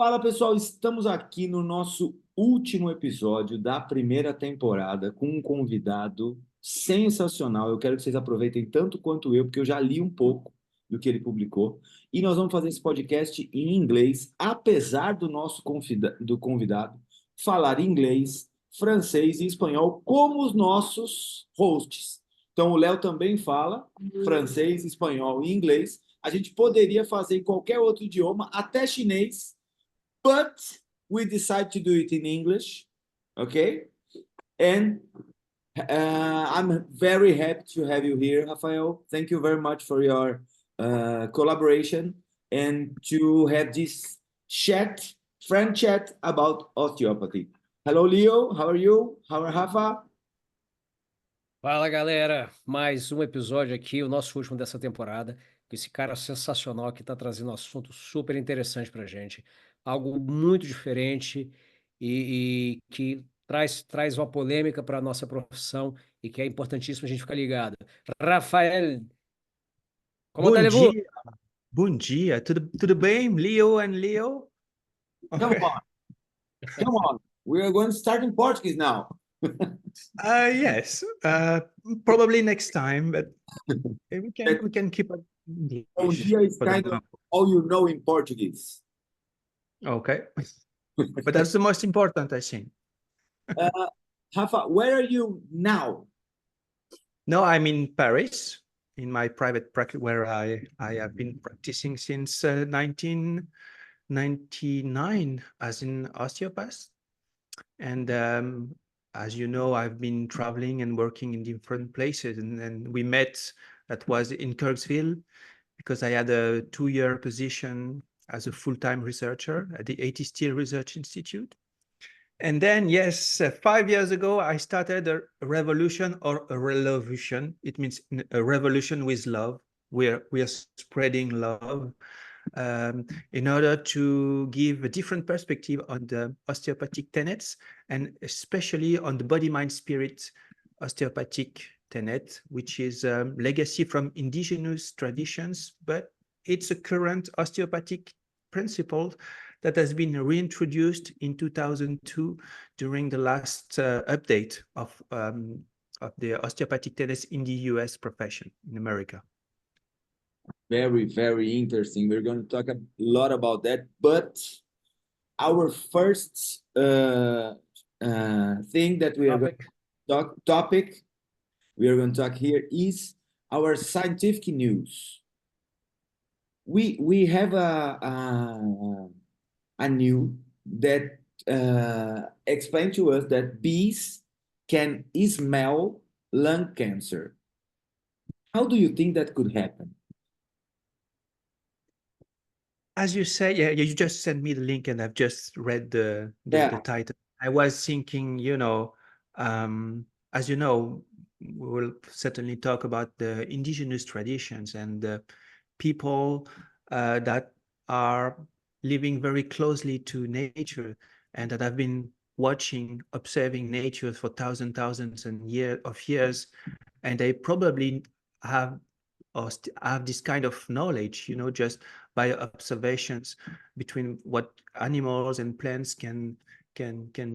Fala pessoal, estamos aqui no nosso último episódio da primeira temporada com um convidado sensacional. Eu quero que vocês aproveitem tanto quanto eu, porque eu já li um pouco do que ele publicou. E nós vamos fazer esse podcast em inglês, apesar do nosso do convidado falar inglês, francês e espanhol como os nossos hosts. Então o Léo também fala francês, espanhol e inglês. A gente poderia fazer em qualquer outro idioma, até chinês, but we decided to do it in English, okay? And I'm very happy to have you here, Rafael. Thank you very much for your collaboration and to have this chat, friend chat about osteopathy. Hello, Leo. How are you? How are Rafa? Fala galera, mais um episódio aqui, o nosso último dessa temporada, com esse cara sensacional que está trazendo um assunto super interessante para gente, algo muito diferente e que traz uma polêmica para a nossa profissão e que é importantíssimo a gente ficar ligado. Rafael, como Bom allez-vous? dia, bom dia. Tudo bem, Leo and Leo? Come on, come on. We are going to start in Portuguese now. Yes. Probably next time, but we can keep it in Bom English dia is for the kind of moment. all you know in Portuguese. Okay. But that's the most important, I think. Rafa, where are you now? No, I'm in Paris, in my private practice, where I have been practicing since 1999 as an osteopath. And as you know, I've been traveling and working in different places. And then we met, that was in Kirksville, because I had a 2-year position as a full-time researcher at the AT Steel Research Institute. And then, yes, 5 years ago, I started a revolution or a revolution. It means a revolution with love. We are spreading love in order to give a different perspective on the osteopathic tenets, and especially on the body, mind, spirit osteopathic tenet, which is a legacy from indigenous traditions, but it's a current osteopathic principle that has been reintroduced in 2002 during the last update of the osteopathic tenets in the US profession in America. Very, very interesting. We're going to talk a lot about that. But our first thing that we are going to topic we are going to talk here is our scientific news. We have a news that explains to us that bees can smell lung cancer. How do you think that could happen? As you say, yeah, you just sent me the link and I've just read the title. I was thinking, as you know, we will certainly talk about the indigenous traditions and the people that are living very closely to nature and that have been watching, observing nature for thousands of years, and they probably have this kind of knowledge, just by observations between what animals and plants can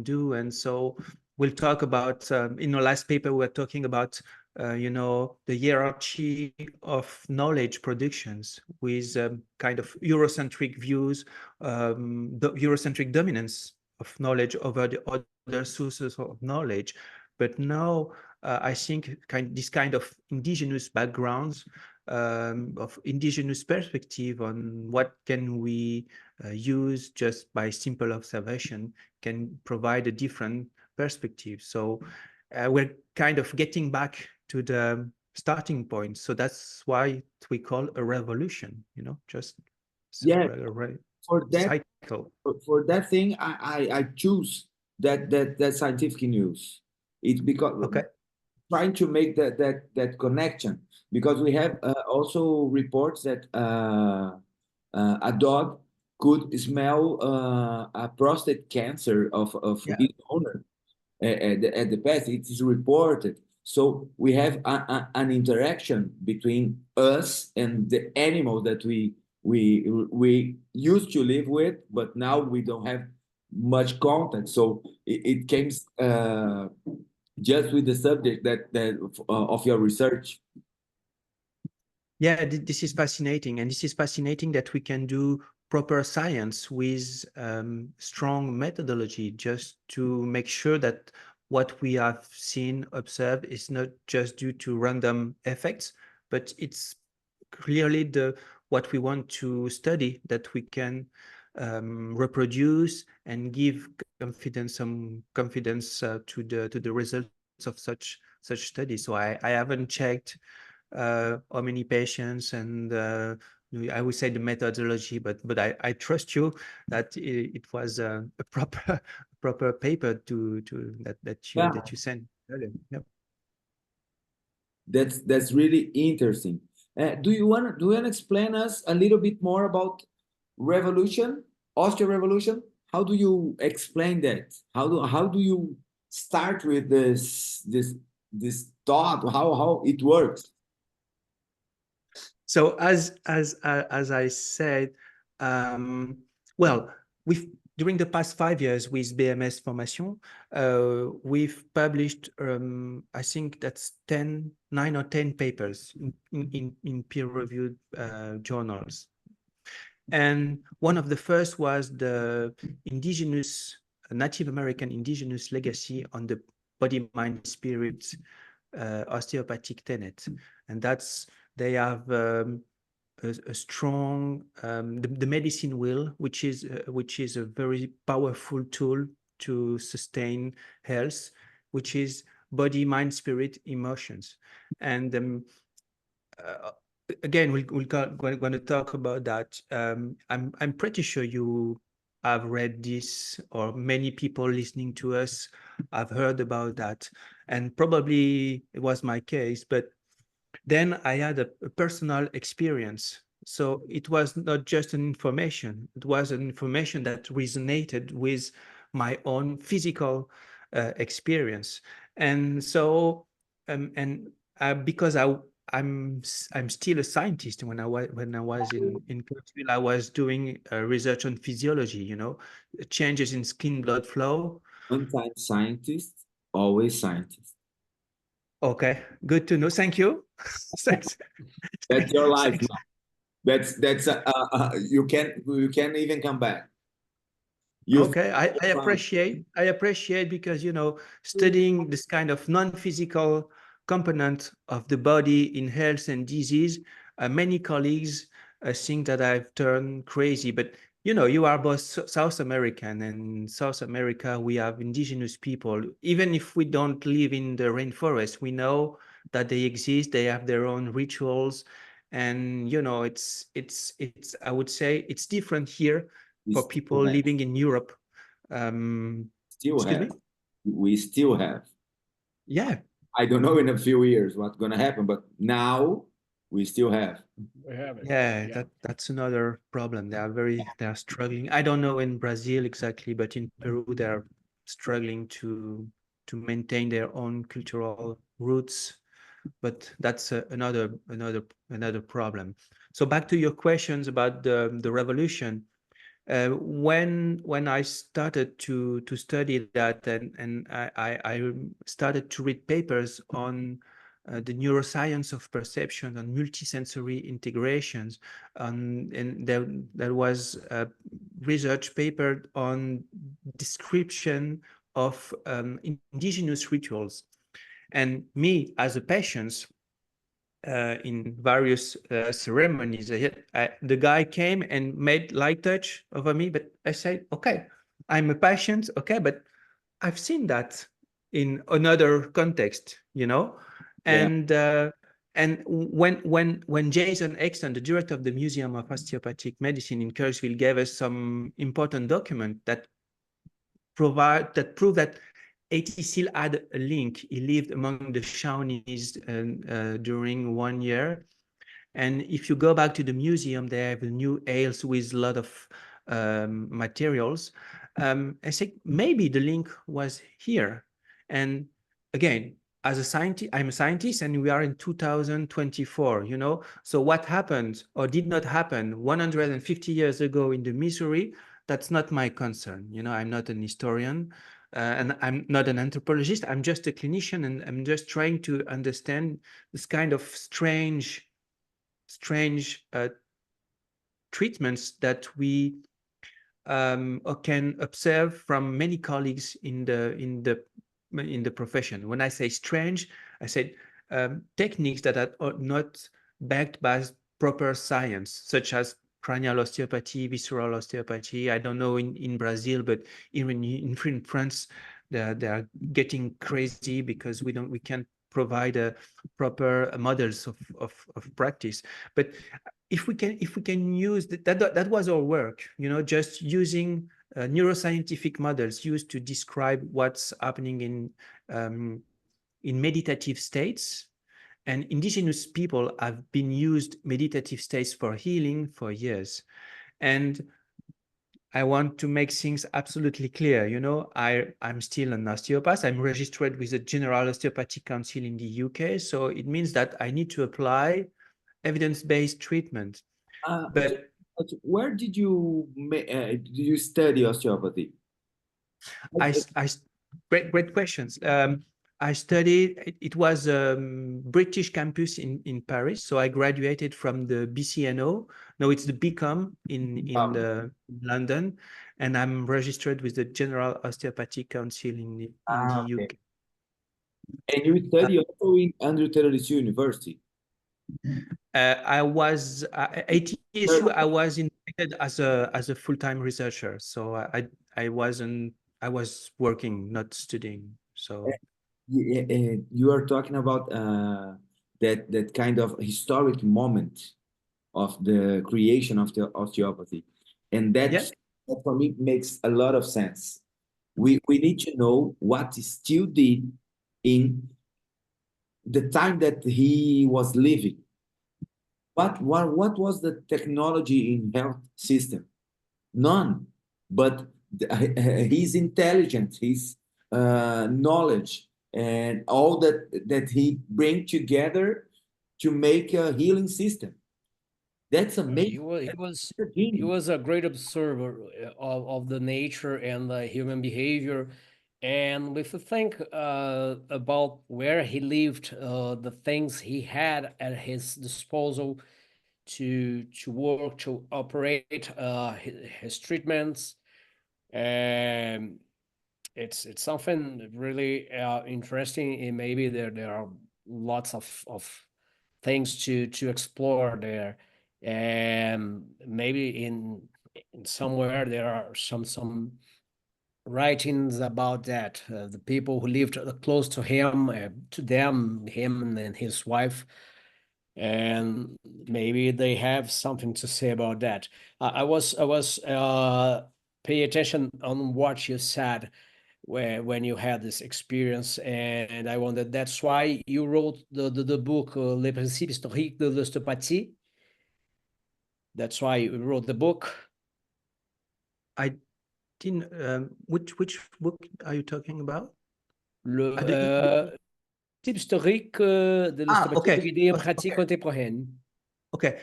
do. And so we'll talk about, in the last paper, we were talking about, the hierarchy of knowledge productions with kind of Eurocentric views, the Eurocentric dominance of knowledge over the other sources of knowledge. But now I think this kind of indigenous backgrounds, of indigenous perspective on what can we use just by simple observation can provide a different perspective. So we're kind of getting back to the starting point. So that's why we call a revolution, just for that cycle. For that thing, I choose that scientific news. It's because trying to make that connection, because we have also reports that a dog could smell a prostate cancer of his owner at the past. It is reported. So we have an interaction between us and the animal that we we used to live with, but now we don't have much contact. So it came just with the subject that of your research. Yeah, this is fascinating, and this is fascinating that we can do proper science with strong methodology, just to make sure that what we have seen, observed, is not just due to random effects, but it's clearly what we want to study, that we can reproduce and give some confidence to the results of such studies. So I haven't checked how many patients and I would say the methodology, but I trust you that it was a proper paper that you sent earlier. Yep. That's really interesting. Do you want to explain us a little bit more about revolution, osteo revolution? How do you explain that? How do you start with this thought? How it works? So as I said, well, during the past 5 years with BMS Formation, we've published, I think that's 9 or 10 papers in peer-reviewed journals. And one of the first was the Native American indigenous legacy on the body, mind, spirit, osteopathic tenet. And they have a strong the medicine wheel, which is a very powerful tool to sustain health, which is body, mind, spirit, emotions. And again, we're going to talk about that. I'm pretty sure you have read this, or many people listening to us have heard about that, and probably it was my case, but then I had a personal experience. So it was not just an information, it was an information that resonated with my own physical experience. And so, because I'm still a scientist. When I was in Clarksville, I was doing research on physiology, changes in skin blood flow. Sometimes scientist, always scientist. Okay, good to know. Thank you. Thanks. That's your life Thanks. now. That's you can't even come back. Okay, I appreciate because studying this kind of non-physical component of the body in health and disease, many colleagues think that I've turned crazy, but you are both South American, and in South America we have indigenous people. Even if we don't live in the rainforest, we know that they exist. They have their own rituals, and it's I would say it's different here for people living in Europe. Excuse me? We still have. Yeah. I don't know in a few years what's going to happen, but now we still have. We have it. Yeah, that's another problem. They are struggling. I don't know in Brazil exactly, but in Peru they are struggling to maintain their own cultural roots. But that's another problem. So back to your questions about the revolution. When I started to study that, and I started to read papers on the neuroscience of perception, on multisensory integrations, and there was a research paper on description of indigenous rituals. And me, as a patient, in various ceremonies, the guy came and made light touch over me, but I said, okay, I'm a patient, okay, but I've seen that in another context, and when Jason Exton, the director of the Museum of Osteopathic Medicine in Kirksville, gave us some important document that prove that Etisil had a link. He lived among the Shawnees during 1 year. And if you go back to the museum, they have new ales with a lot of materials. I think maybe the link was here. And again, as a scientist, I'm a scientist, and we are in 2024, you know. So what happened or did not happen 150 years ago in the Missouri, that's not my concern. You know, I'm not an historian, and I'm not an anthropologist. I'm just a clinician, and I'm just trying to understand this kind of strange treatments that we can observe from many colleagues in the profession. When I say strange, I said techniques that are not backed by proper science, such as cranial osteopathy, visceral osteopathy. I don't know in Brazil, but even in France, they are getting crazy because we can't provide a proper models of practice. But if we can use that was our work, you know, just using neuroscientific models used to describe what's happening in meditative states. And indigenous people have been used meditative states for healing for years. And I want to make things absolutely clear. You know, I'm still an osteopath. I'm registered with the General Osteopathic Council in the UK. So it means that I need to apply evidence-based treatment. But where did you study osteopathy? Great questions. I studied, it was British campus in Paris. So I graduated from the BCNO. No, it's the BCom in London. And I'm registered with the General Osteopathic Council in the UK. Okay. And you study also in Andrew Terrorist University? I was at ETSU. I was invited as a full-time researcher. So I was working, not studying. So you are talking about that kind of historic moment of the creation of the osteopathy, and that for me makes a lot of sense. We need to know what still did in the time that he was living. What was the technology in health system? None, but his intelligence, his knowledge, and all that he bring together to make a healing system. That's amazing. He was a great observer of the nature and the human behavior. And if you think about where he lived, the things he had at his disposal to work, to operate his treatments, it's something really interesting. And maybe there are lots of things to explore there. And maybe in somewhere there are some writings about that. The people who lived close to him, him and his wife, and maybe they have something to say about that. I was pay attention on what you said when you had this experience, and I wondered, that's why you wrote the book Les Principes Historiques de l'Osteopathie. That's why you wrote the book. I didn't. Which book are you talking about? Le Principes historiques de l'ostéopathie guidée en pratique contemporaine. Okay,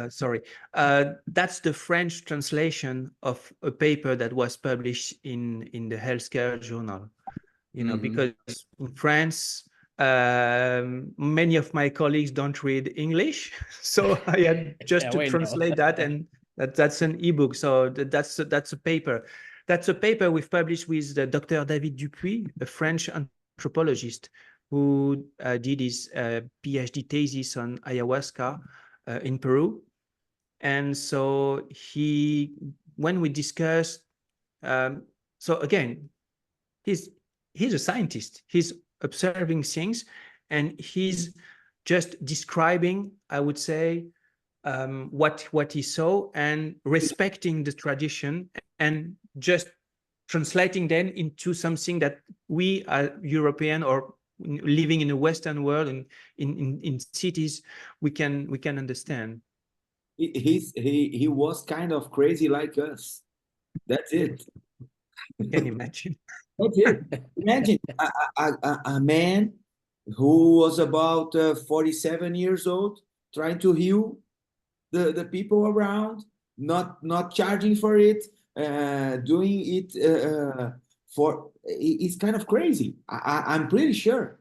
sorry. That's the French translation of a paper that was published in the healthcare journal. You know, because in France, many of my colleagues don't read English, so I had just to translate that, and that's an ebook. So that's a paper. That's a paper we've published with Dr. David Dupuy, a French anthropologist who did his PhD thesis on ayahuasca in Peru. And so when we discussed, so again, he's a scientist. He's observing things, and he's just describing, I would say, what he saw and respecting the tradition and just translating them into something that we are European or living in the Western world and in cities we can understand. He was kind of crazy like us. That's it. Can imagine. That's it. Imagine a man who was about 47 years old, trying to heal the people around, not charging for it, doing it for. It's kind of crazy. I'm pretty sure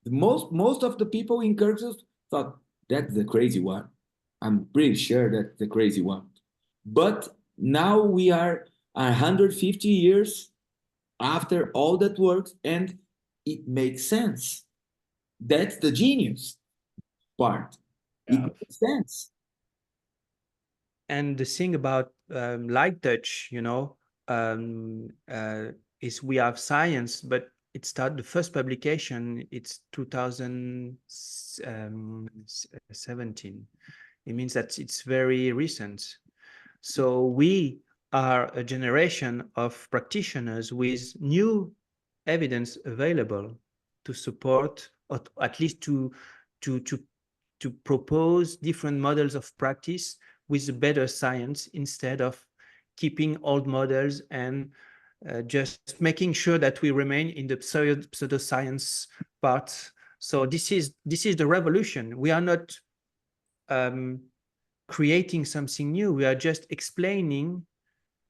most of the people in Kyrgyzstan thought that's the crazy one. I'm pretty sure that's the crazy one. But now we are 150 years after all that works, and it makes sense. That's the genius part. It Yeah. makes sense. And the thing about light touch, is we have science, but it started the first publication. It's 2017. It means that it's very recent. So we are a generation of practitioners with new evidence available to support, or at least to propose different models of practice with better science, instead of keeping old models and just making sure that we remain in the pseudoscience part. So this is the revolution. We are not creating something new. We are just explaining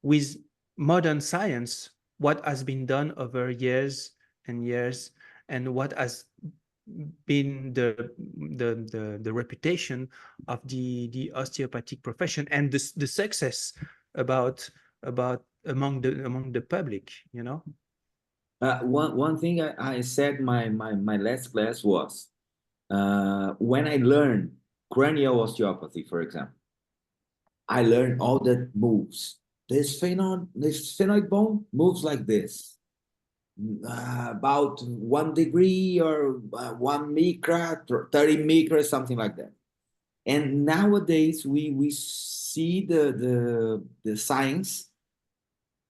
with modern science what has been done over years and years, and what has been the reputation of the osteopathic profession, and the success about among the public, One thing I said my last class was when I learned cranial osteopathy, for example, I learned all that moves. This sphenoid bone moves like this, about 1 degree or 1 micra, 30 micra, something like that. And nowadays we see the science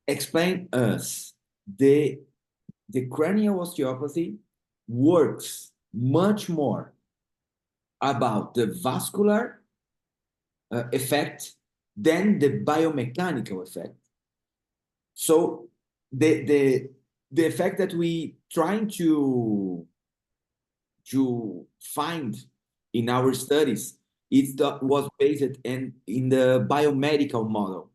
explain us the cranial osteopathy works much more about the vascular effect than the biomechanical effect. So the effect that we trying to find in our studies, was based in the biomedical model,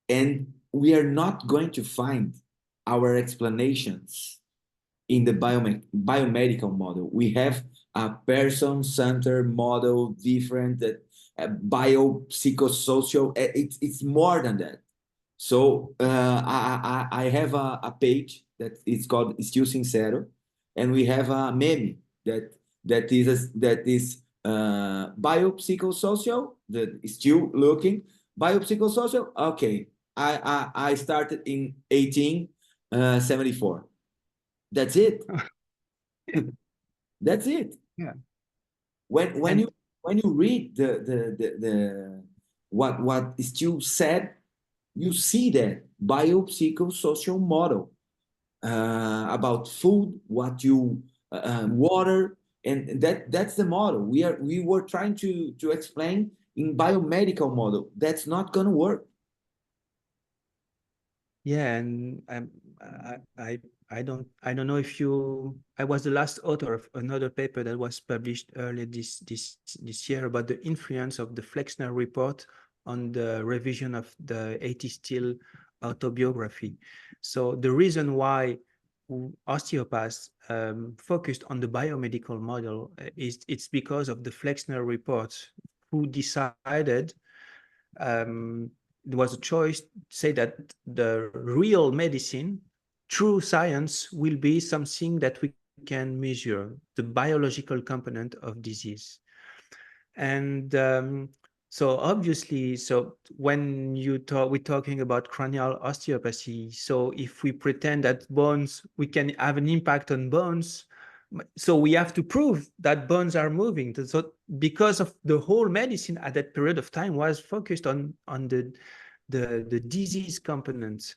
and we are not going to find our explanations in the biomedical model. We have a person-centered model, different that biopsychosocial. It's more than that. So I have a page that is called Still Sincero, and we have a meme that is biopsychosocial, that is still looking biopsychosocial. Okay, I started in 1874. That's it. That's it. Yeah. When And you read the what Steele said, you see that biopsychosocial model about food, what you water, and that's the model we were trying to explain in biomedical model. That's not gonna work. yeah, and I don't know if I was the last author of another paper that was published earlier this year about the influence of the Flexner report on the revision of the A.T. Steele autobiography. So the reason why osteopaths focused on the biomedical model it's because of the Flexner report, who decided there was a choice to say that the real medicine, true science, will be something that we can measure, the biological component of disease. And so obviously, when we're talking about cranial osteopathy, so if we pretend that bones, we can have an impact on bones, so we have to prove that bones are moving. So because of the whole medicine at that period of time was focused on the disease components,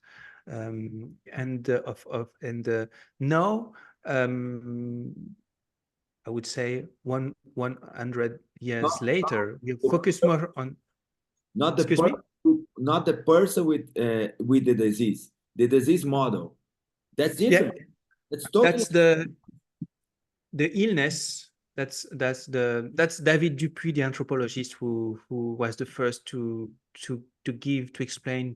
now I would say 100 years Not later, we focus more on. not the Excuse me? not the person with the disease model. That's Yeah, different. That's totally that's the the illness, that's David Dupuy, the anthropologist, who was the first to explain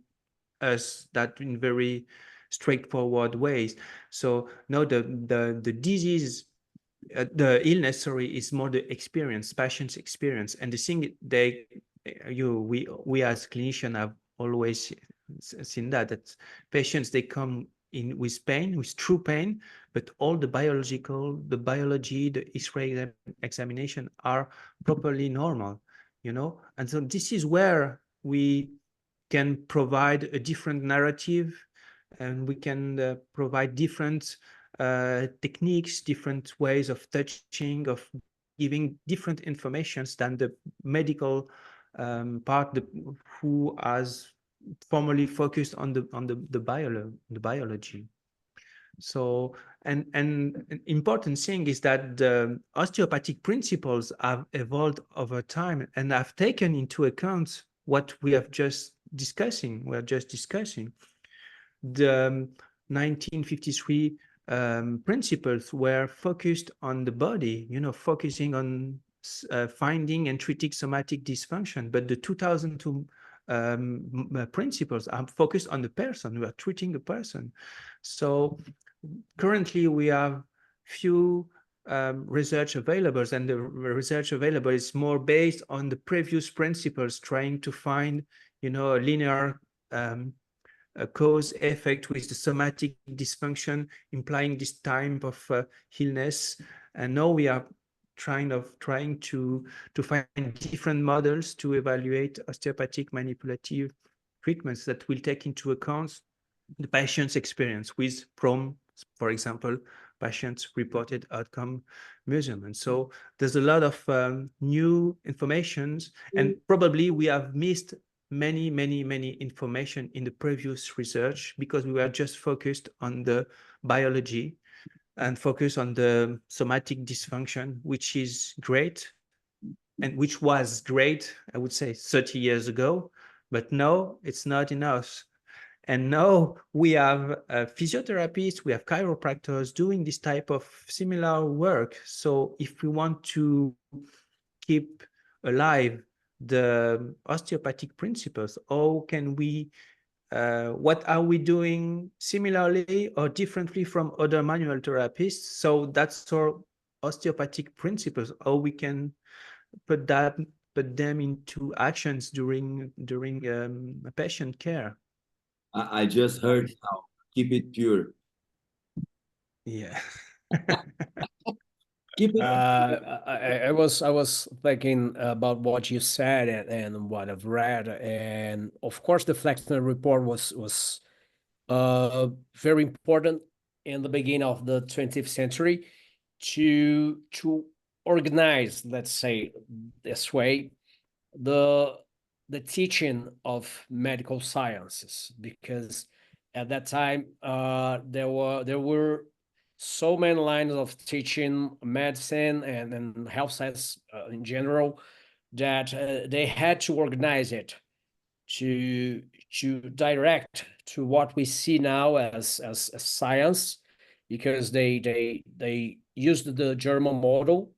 us that in very straightforward ways. So no, the disease, the illness, sorry, is more the experience, patient's experience. And the thing we as clinicians have always seen that patients, they come in with pain, with true pain, but all the biology, the X-ray examination are properly normal, And so this is where we can provide a different narrative, and we can provide different techniques, different ways of touching, of giving different informations than the medical part, who has formally focused on the biology. So, and an important thing is that the osteopathic principles have evolved over time and have taken into account what we have just discussing. The 1953 principles were focused on the body, focusing on finding and treating somatic dysfunction. But the 2002 principles are focused on the person. We are treating the person. So currently we have few research available, and the research available is more based on the previous principles, trying to find, a linear a cause effect with the somatic dysfunction, implying this type of illness. And now we are trying to find different models to evaluate osteopathic manipulative treatments that will take into account the patient's experience from, for example, patients' reported outcome measurement. So there's a lot of new informations, and probably we have missed many information in the previous research because we were just focused on the biology and focused on the somatic dysfunction, which is great, and which was great, I would say, 30 years ago. But no, it's not enough. And now we have physiotherapists, we have chiropractors doing this type of similar work. So if we want to keep alive the osteopathic principles, how can we, what are we doing similarly or differently from other manual therapists? So that's our osteopathic principles, how we can put them into actions during patient care. I just heard now, keep it pure. Yeah. Keep it. I was thinking about what you said and what I've read, and of course the Flexner report was very important in the beginning of the 20th century to organize, let's say this way, the teaching of medical sciences, because at that time there were so many lines of teaching medicine and health science in general, that they had to organize it to direct to what we see now as science, because they used the German model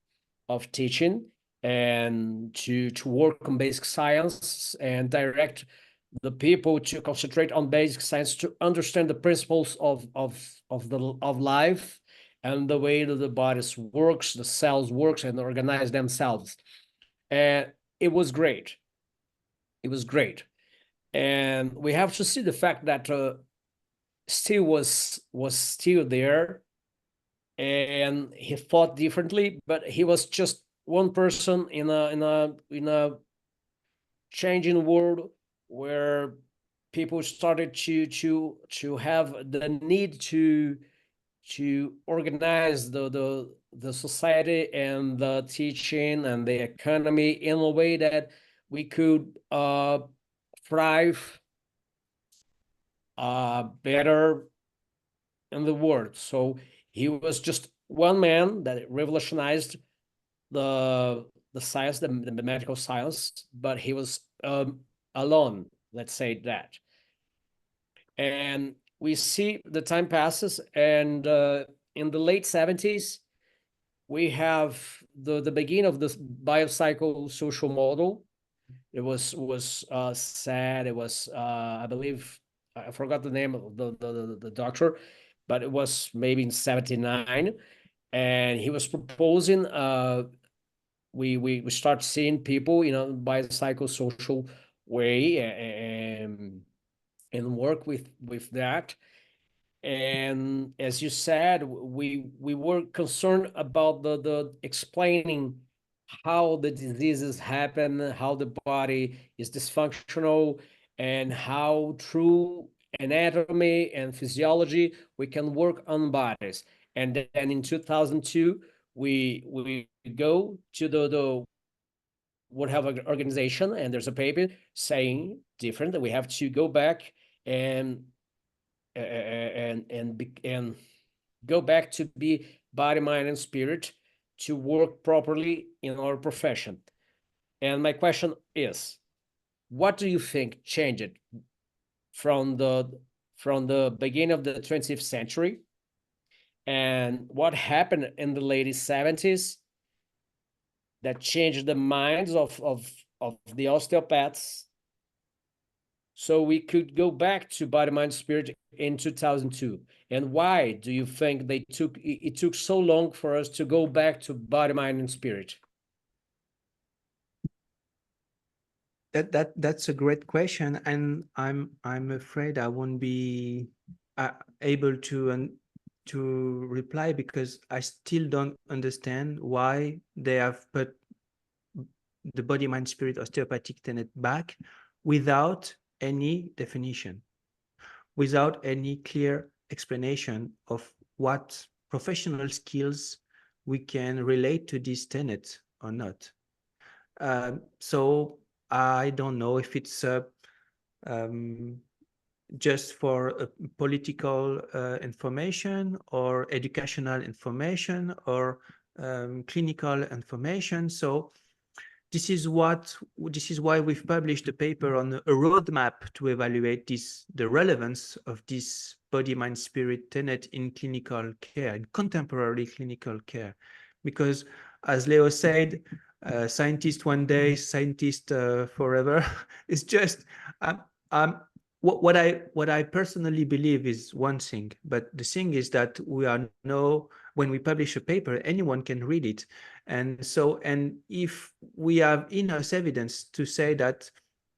of teaching and to work on basic science and direct the people to concentrate on basic science, to understand the principles of life and the way that the body works, the cells works and organize themselves. And it was great. It was great. And we have to see the fact that Steele was still there, and he thought differently, but he was just one person in a changing world where people started to have the need to organize the society and the teaching and the economy in a way that we could thrive better in the world. So he was just one man that revolutionized the science, the medical science, but he was alone, let's say that. And we see the time passes, and in the late 70s, we have the beginning of this biopsychosocial model. It was said, it was I believe, I forgot the name of the doctor, but it was maybe in 79, and he was proposing we start seeing people, you know, biopsychosocial way, and work with that. And as you said, we were concerned about the explaining how the diseases happen, how the body is dysfunctional, and how through anatomy and physiology we can work on bodies. And then in 2002, we go to the World Health Organization, and there's a paper saying different, that we have to go back and and go back to be body, mind, and spirit to work properly in our profession. And my question is, what do you think changed from the beginning of the 20th century, and what happened in the late 70s that changed the minds of the osteopaths, so we could go back to body, mind, spirit in 2002? And why do you think it took so long for us to go back to body, mind, and spirit? That's a great question, and I'm afraid I won't be able to reply, because I still don't understand why they have put the body, mind, spirit osteopathic tenet back without any definition, without any clear explanation of what professional skills we can relate to this tenet or not. So I don't know if it's just for political information, or educational information, or clinical information. So this is why we've published a paper on a roadmap to evaluate the relevance of this body, mind, spirit tenet in clinical care, in contemporary clinical care. Because, as Leo said, scientist one day, scientist forever. It's just what I personally believe is one thing, but the thing is that when we publish a paper, anyone can read it. And if we have enough evidence to say that,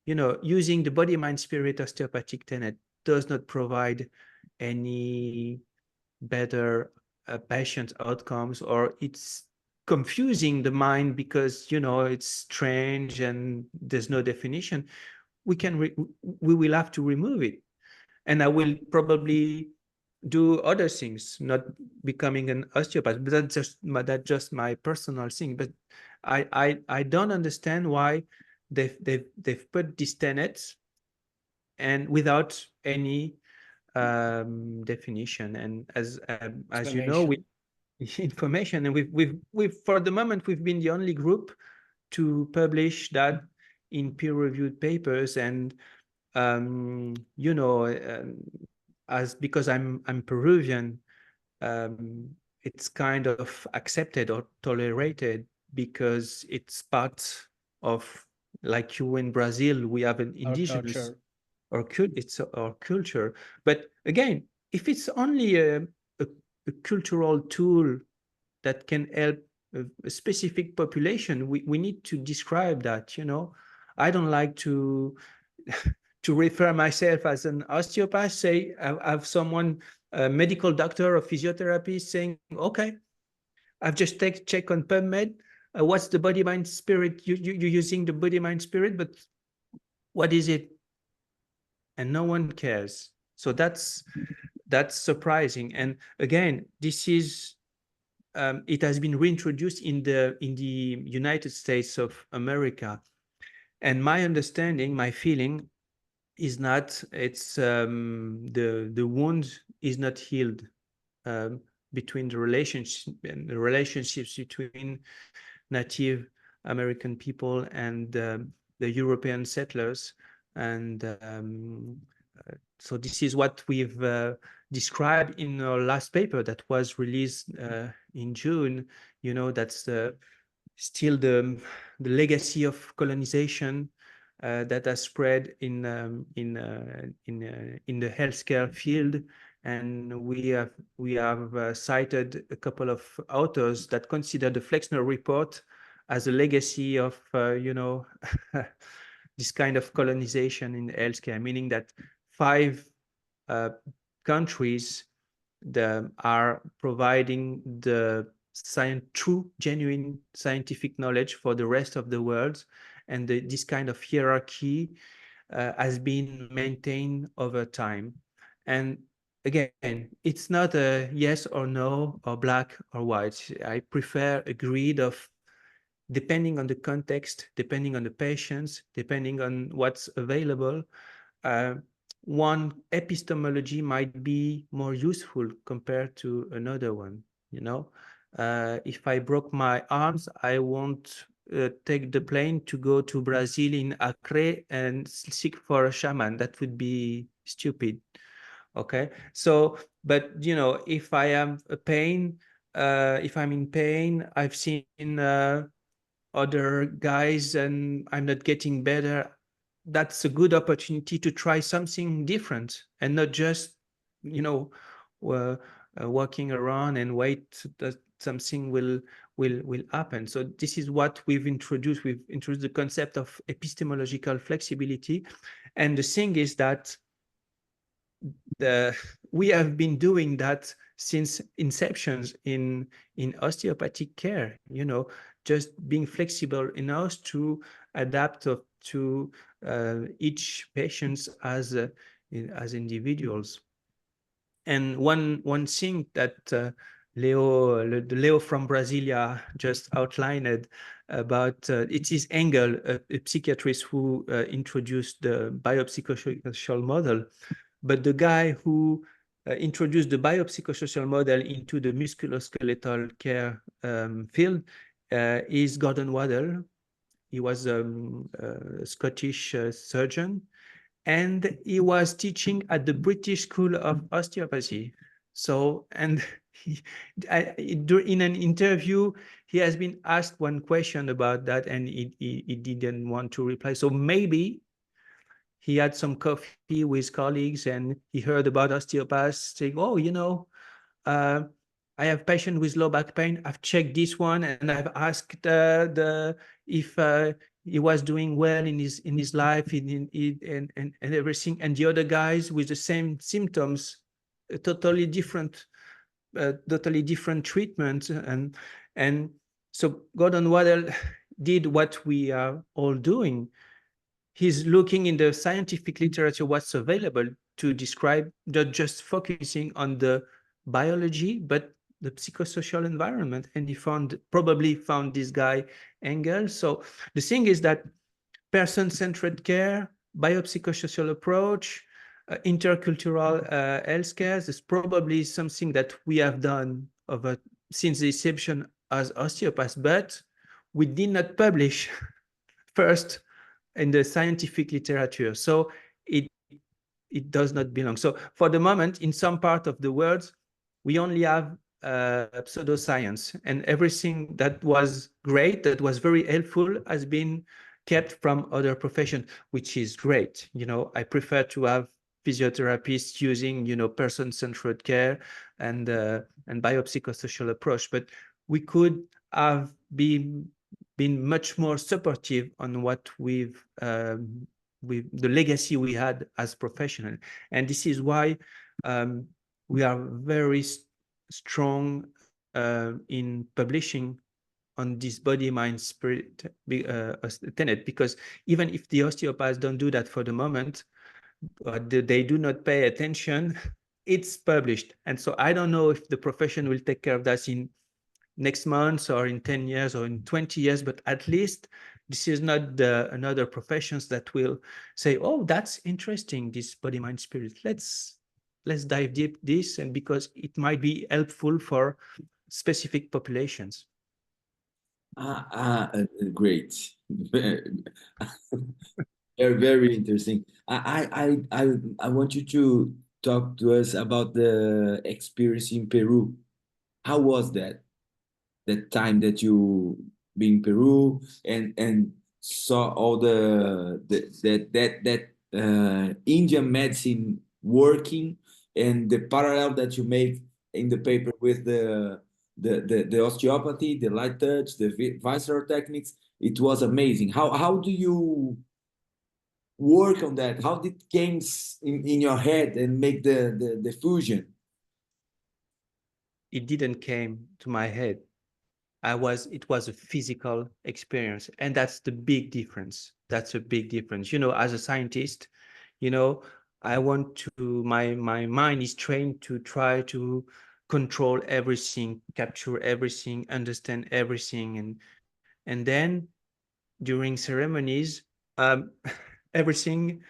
using the body, mind, spirit osteopathic tenet does not provide any better patient outcomes, or it's confusing the mind because, it's strange and there's no definition, we will have to remove it. And I will probably do other things, not becoming an osteopath, but that's just my personal thing. But I don't understand why they've put these tenets and without any definition. And as you know, with information, and we've for the moment we've been the only group to publish that in peer-reviewed papers. And because I'm Peruvian, it's kind of accepted or tolerated because it's part of, like you in Brazil, we have an indigenous it's our culture. But again, if it's only a cultural tool that can help a specific population, we need to describe that. I don't like to to refer myself as an osteopath. Say I have someone, a medical doctor or physiotherapist, saying, okay, I've just check on PubMed, what's the body, mind, spirit, you're using the body, mind, spirit, but what is it? And no one cares. So that's surprising. And again, this is it has been reintroduced in the United States of America. And my understanding, my feeling is not, it's the wound is not healed between the relationships between Native American people and the European settlers. And so this is what we've described in our last paper that was released in June. That's still the legacy of colonization that has spread in the healthcare field. And we have cited a couple of authors that consider the Flexner report as a legacy of this kind of colonization in healthcare, meaning that 5 countries that are providing the true, genuine scientific knowledge for the rest of the world, and this kind of hierarchy has been maintained over time. And again, it's not a yes or no or black or white. I prefer a grid of, depending on the context, depending on the patients, depending on what's available, one epistemology might be more useful compared to another one. If I broke my arms, I won't take the plane to go to Brazil in Acre and seek for a shaman. That would be stupid. Okay, so but if I am if I'm in pain, I've seen other guys and I'm not getting better, that's a good opportunity to try something different and not just walking around and wait that something will happen. So this is what we've introduced the concept of epistemological flexibility. And the thing is that we have been doing that since inceptions in osteopathic care, just being flexible enough to adapt to each patients as individuals. And one thing that Leo from Brasilia just outlined about it is Engel, a psychiatrist who introduced the biopsychosocial model. But the guy who introduced the biopsychosocial model into the musculoskeletal care field is Gordon Waddell. He was a Scottish surgeon, and he was teaching at the British School of Osteopathy. So, and in an interview, he has been asked one question about that, and he didn't want to reply. So maybe he had some coffee with colleagues and he heard about osteopaths saying, oh, I have patient with low back pain. I've checked this one and I've asked if he was doing well in his life and everything. And the other guys with the same symptoms, totally different treatment. And so Gordon Waddell did what we are all doing. He's looking in the scientific literature what's available to describe, not just focusing on the biology, but the psychosocial environment. And he probably found this guy Engel. So the thing is that person-centered care, biopsychosocial approach, intercultural healthcare is probably something that we have done since the inception as osteopaths, but we did not publish first in the scientific literature. So it does not belong. So for the moment, in some part of the world, we only have pseudoscience, and everything that was great, that was very helpful, has been kept from other professions, which is great. I prefer to have physiotherapists using, person-centered care and biopsychosocial approach, but we could have been much more supportive on what with the legacy we had as professionals. And this is why we are very strong in publishing on this body, mind, spirit tenet, because even if the osteopaths don't do that for the moment, they do not pay attention, it's published. And so I don't know if the profession will take care of that in next month or in 10 years or in 20 years, but at least this is not another professions that will say, oh, that's interesting, this body, mind, spirit. Let's dive deep this, and because it might be helpful for specific populations. Great. Very, very interesting. I want you talk to us about the experience in Peru. How was that? That time that you be in Peru and saw all that Indian medicine working, and the parallel that you make in the paper with the osteopathy, the light touch, the visceral techniques. It was amazing. How do you work on that? How did it came in your head and make the fusion? It didn't came to my head. It was a physical experience, and that's the big difference. That's a big difference. You know, as a scientist, you know, I want to, my mind is trained to try to control everything, capture everything, understand everything, and then during ceremonies, um, everything,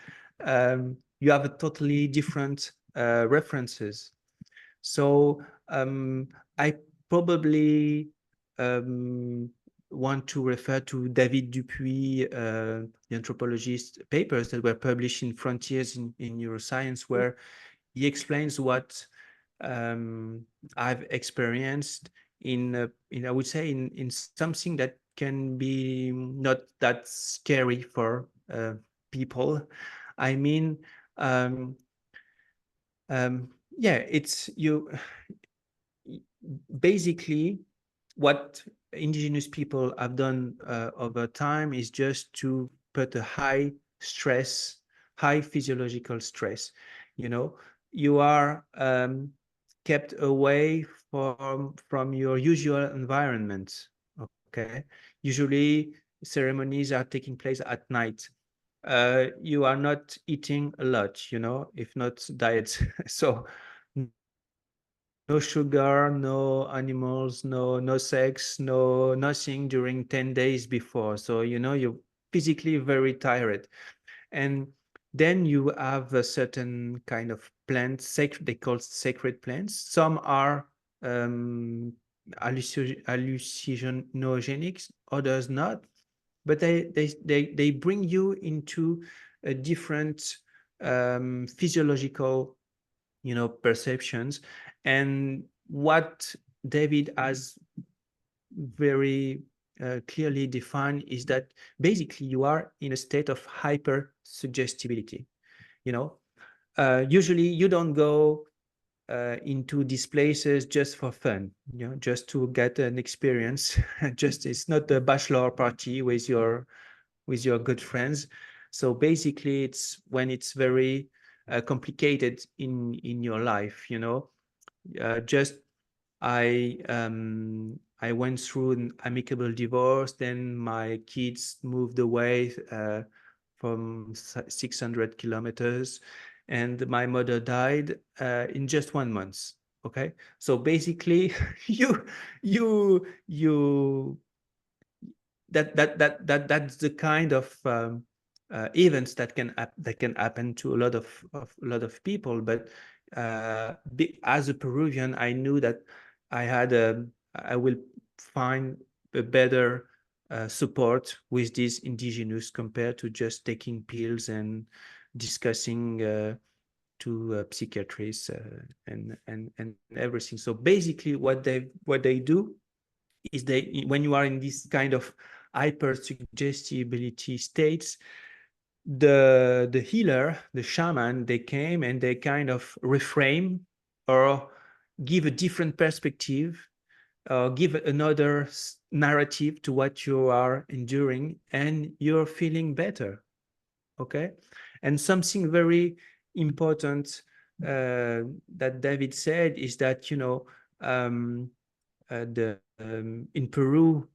you have a totally different references. So I probably um, want to refer to David Dupuy, the anthropologist papers that were published in Frontiers in Neuroscience, where he explains what I've experienced in I would say in something that can be not that scary for people. I mean, um, yeah, it's you basically what indigenous people have done over time is just to put a high physiological stress. You know, you are kept away from your usual environment. Okay, usually ceremonies are taking place at night. You are not eating a lot, you know, if not diet. So no sugar, no animals, no sex, no nothing during 10 days before. So, you know, you're physically very tired. And then you have a certain kind of plants, sacred, they call sacred plants. Some are um, hallucinogenic, others not. But they bring you into a different physiological, you know, perceptions. And what David has very clearly defined is that basically you are in a state of hyper suggestibility. You know, usually you don't go into these places just for fun, you know, just to get an experience. Just it's not a bachelor party with your good friends. So basically, it's when it's very complicated in your life, you know. Just I went through an amicable divorce. Then my kids moved away from 600 kilometers, and my mother died in just 1 month. Okay, so basically, you you that's the kind of events that can happen to a lot of people. But as a Peruvian, I knew that I will find a better support with these indigenous compared to just taking pills and discussing to psychiatrists and everything. So basically, what they do is they, when you are in this kind of hypersuggestibility states, the healer, the shaman, they came and they kind of reframe or give a different perspective, give another narrative to what you are enduring, and you're feeling better. Okay, and something very important that David said is that, you know, the in Peru,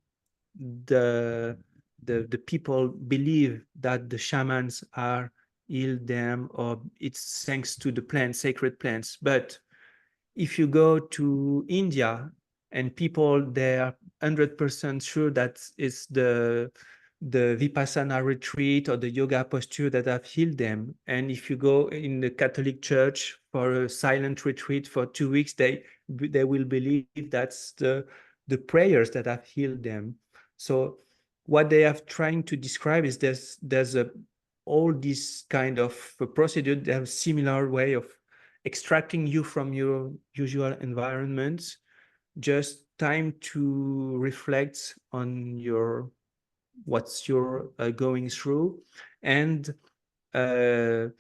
the the people believe that the shamans are heal them, or it's thanks to the plants, sacred plants. But if you go to India and people, they are 100% sure that it's the Vipassana retreat or the yoga posture that have healed them. And if you go in the Catholic Church for a silent retreat for 2 weeks, they will believe that's the prayers that have healed them. So what they are trying to describe is there's all this kind of procedure. They have similar way of extracting you from your usual environment, just time to reflect on what you're going through, and a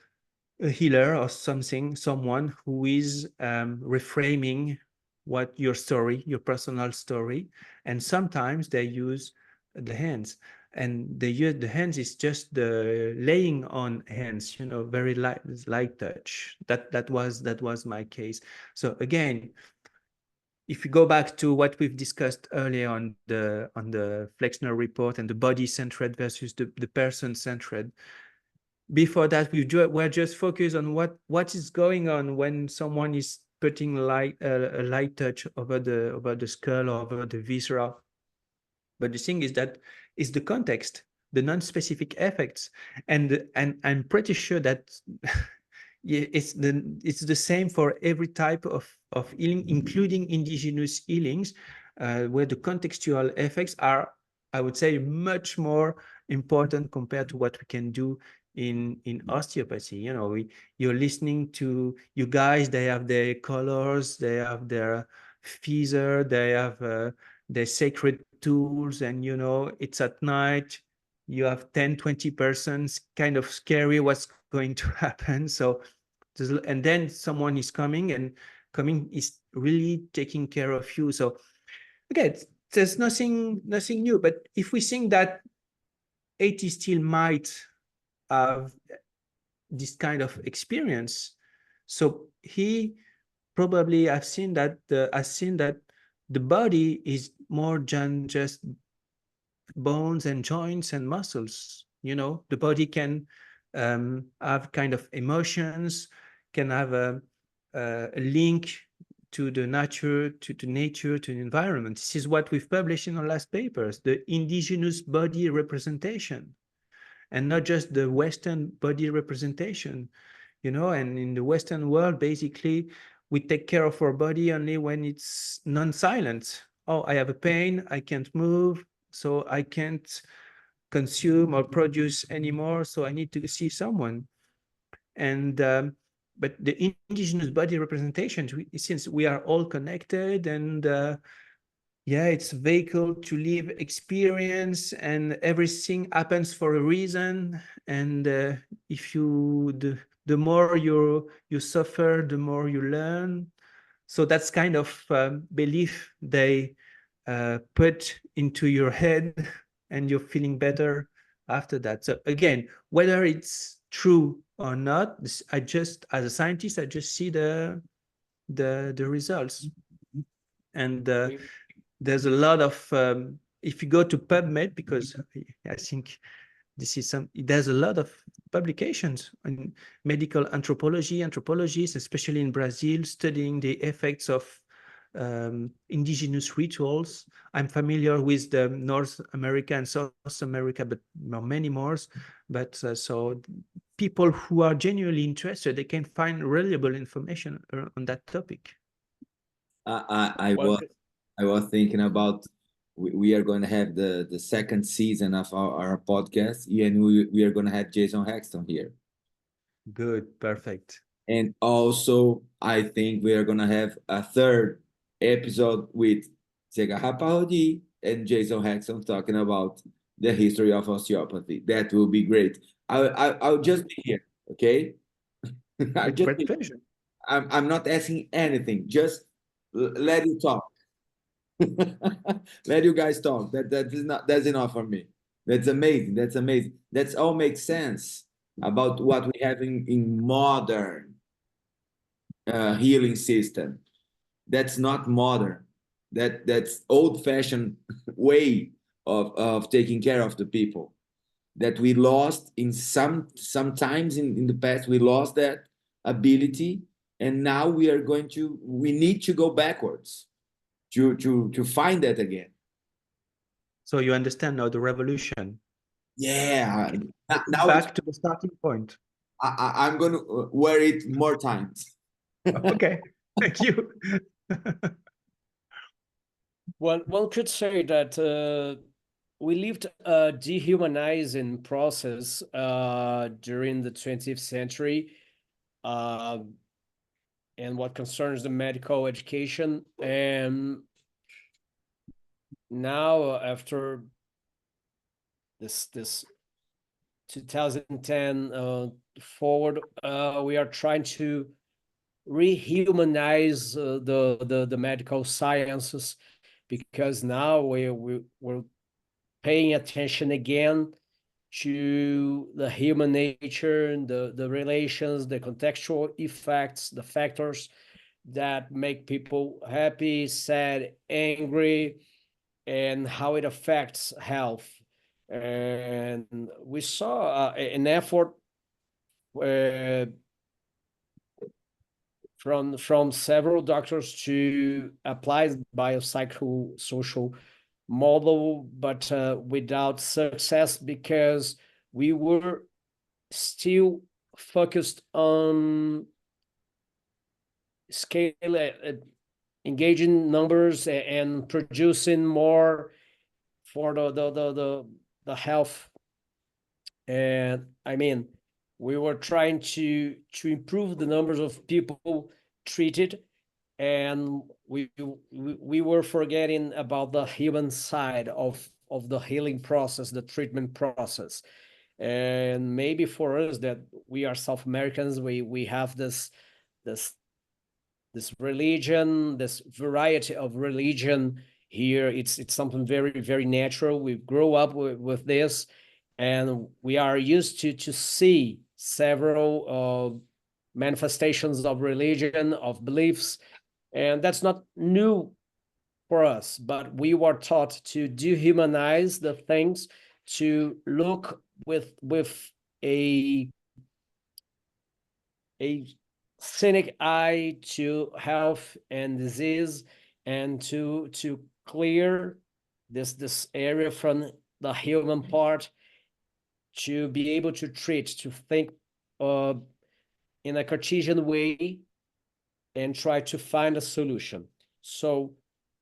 healer or someone who is reframing what your story, your personal story. And sometimes they use the hands, and they use the hands is just the laying on hands, very light touch. That was my case. So again, if you go back to what we've discussed earlier on the Flexner report and the body centered versus the person centered, before that we're just focused on what is going on when someone is putting a light touch over the skull or over the viscera. But the thing is that is the context, the non-specific effects, and I'm pretty sure that yeah, it's the same for every type of healing, including indigenous healings, where the contextual effects are, I would say, much more important compared to what we can do in osteopathy. You're listening to you guys, they have their colors, they have their feather, they have their sacred tools, and it's at night, you have 10-20 persons, kind of scary what's going to happen. So and then someone is coming is really taking care of you. So again, there's nothing new. But if we think that 80 still might have this kind of experience, so he probably I've seen that the body is more than just bones and joints and muscles. The body can have kind of emotions, can have a link to the nature, to nature, to the environment. This is what we've published in our last papers, the indigenous body representation, and not just the Western body representation. And in the Western world, basically, we take care of our body only when it's non-silent. Oh, I have a pain, I can't move, so I can't consume or produce anymore, so I need to see someone. And but the indigenous body representation, since we are all connected, and it's a vehicle to live experience, and everything happens for a reason. And if the more you suffer, the more you learn. So that's kind of belief they put into your head, and you're feeling better after that. So again, whether it's true or not, as a scientist, I just see the results. And there's a lot of if you go to PubMed, because I think there's a lot of publications on medical anthropologists, especially in Brazil, studying the effects of indigenous rituals. I'm familiar with the North America and South America, but many more. But so people who are genuinely interested, they can find reliable information on that topic. I was thinking about we are going to have the second season of our podcast, and we are going to have Jason Hexton here. Good, perfect. And also, I think we are going to have a third episode with Zegarra-Parodi and Jason Hexton talking about the history of osteopathy. That will be great. I'll just be here, okay? Great pleasure. I'm not asking anything. Just let you talk. Let you guys talk. That's enough for me. That's amazing. That's all makes sense about what we have in modern healing system. That's not modern. That's old-fashioned way of taking care of the people that we lost in sometimes in the past. We lost that ability, and now we need to go backwards to find that again. So you understand now the revolution. Yeah. Now back to the starting point. I'm going to wear it more times. Okay, thank you. One could say that we lived a dehumanizing process during the 20th century. and what concerns the medical education. And now, after this 2010 forward, we are trying to rehumanize the medical sciences, because now we're paying attention again to the human nature and the relations, the contextual effects, the factors that make people happy, sad, angry, and how it affects health. And we saw an effort uh, from several doctors to apply biopsychosocial model, but without success, because we were still focused on scale, engaging numbers and producing more for the health. And I mean, we were trying to improve the numbers of people treated, and we were forgetting about the human side of the healing process, the treatment process. And maybe for us, that we are South Americans, we have this religion, this variety of religion here. It's something very, very natural. We grow up with this, and we are used to see several manifestations of religion, of beliefs, and that's not new for us. But we were taught to dehumanize the things, to look with a cynic eye to health and disease, and to clear this area from the human part, to be able to treat, to think in a Cartesian way, and try to find a solution. So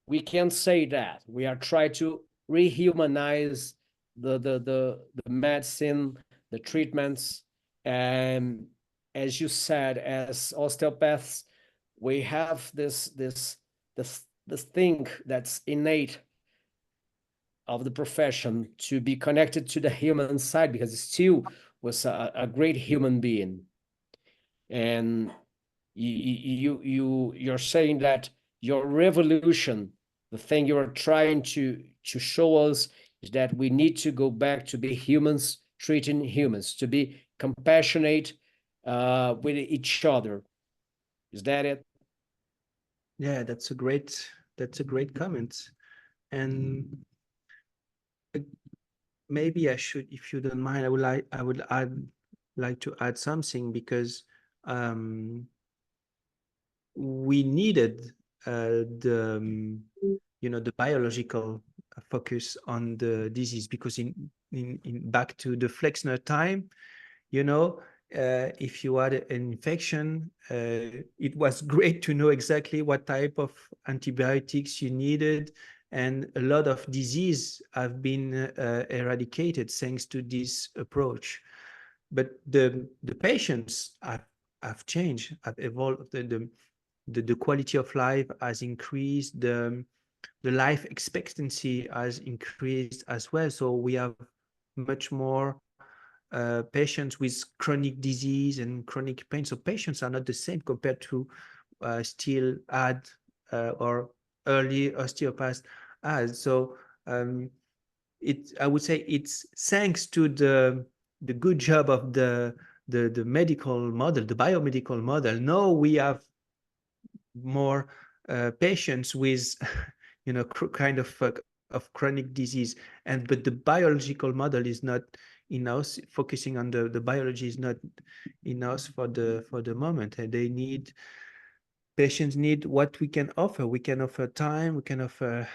we can say that we are trying to rehumanize the medicine, the treatments. And as you said, as osteopaths, we have this thing that's innate of the profession, to be connected to the human side, because still was a great human being. And you're saying that your revolution, the thing you are trying to show us, is that we need to go back to be humans treating humans, to be compassionate with each other. Is that it? Yeah, that's a great comment. And maybe I should, if you don't mind, I would like to add something, because we needed the the biological focus on the disease, because in back to the Flexner time, if you had an infection, it was great to know exactly what type of antibiotics you needed, and a lot of disease have been eradicated thanks to this approach. But the patients have changed, have evolved. The quality of life has increased. The life expectancy has increased as well. So we have much more patients with chronic disease and chronic pain. So patients are not the same compared to still had or early osteopaths had. So I would say it's thanks to the good job of the medical model, the biomedical model. Now we have more patients with kind of chronic disease, but the biological model is not enough. Focusing on the biology is not enough for the moment, and patients need what we can offer. We can offer time, we can offer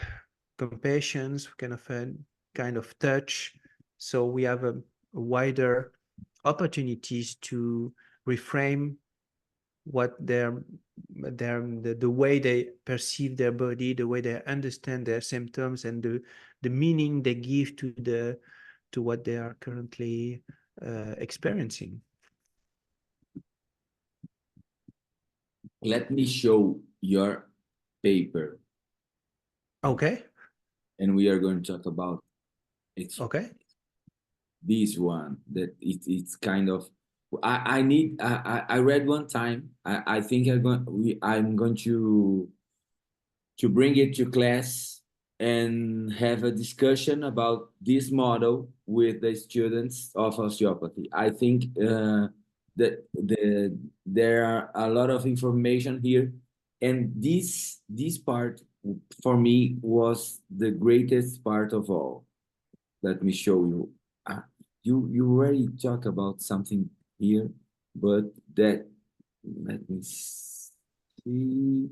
compassion, we can offer kind of touch. So we have a wider opportunities to reframe what the way they perceive their body, the way they understand their symptoms, and the meaning they give to what they are currently experiencing. let me show your paper, Okay. and we are going to talk about it's Okay. this one that it's kind of I need I read one time. I think I'm going to bring it to class and have a discussion about this model with the students of osteopathy. I think that there are a lot of information here, and this part for me was the greatest part of all. Let me show you. You already talk about something here, but that let me see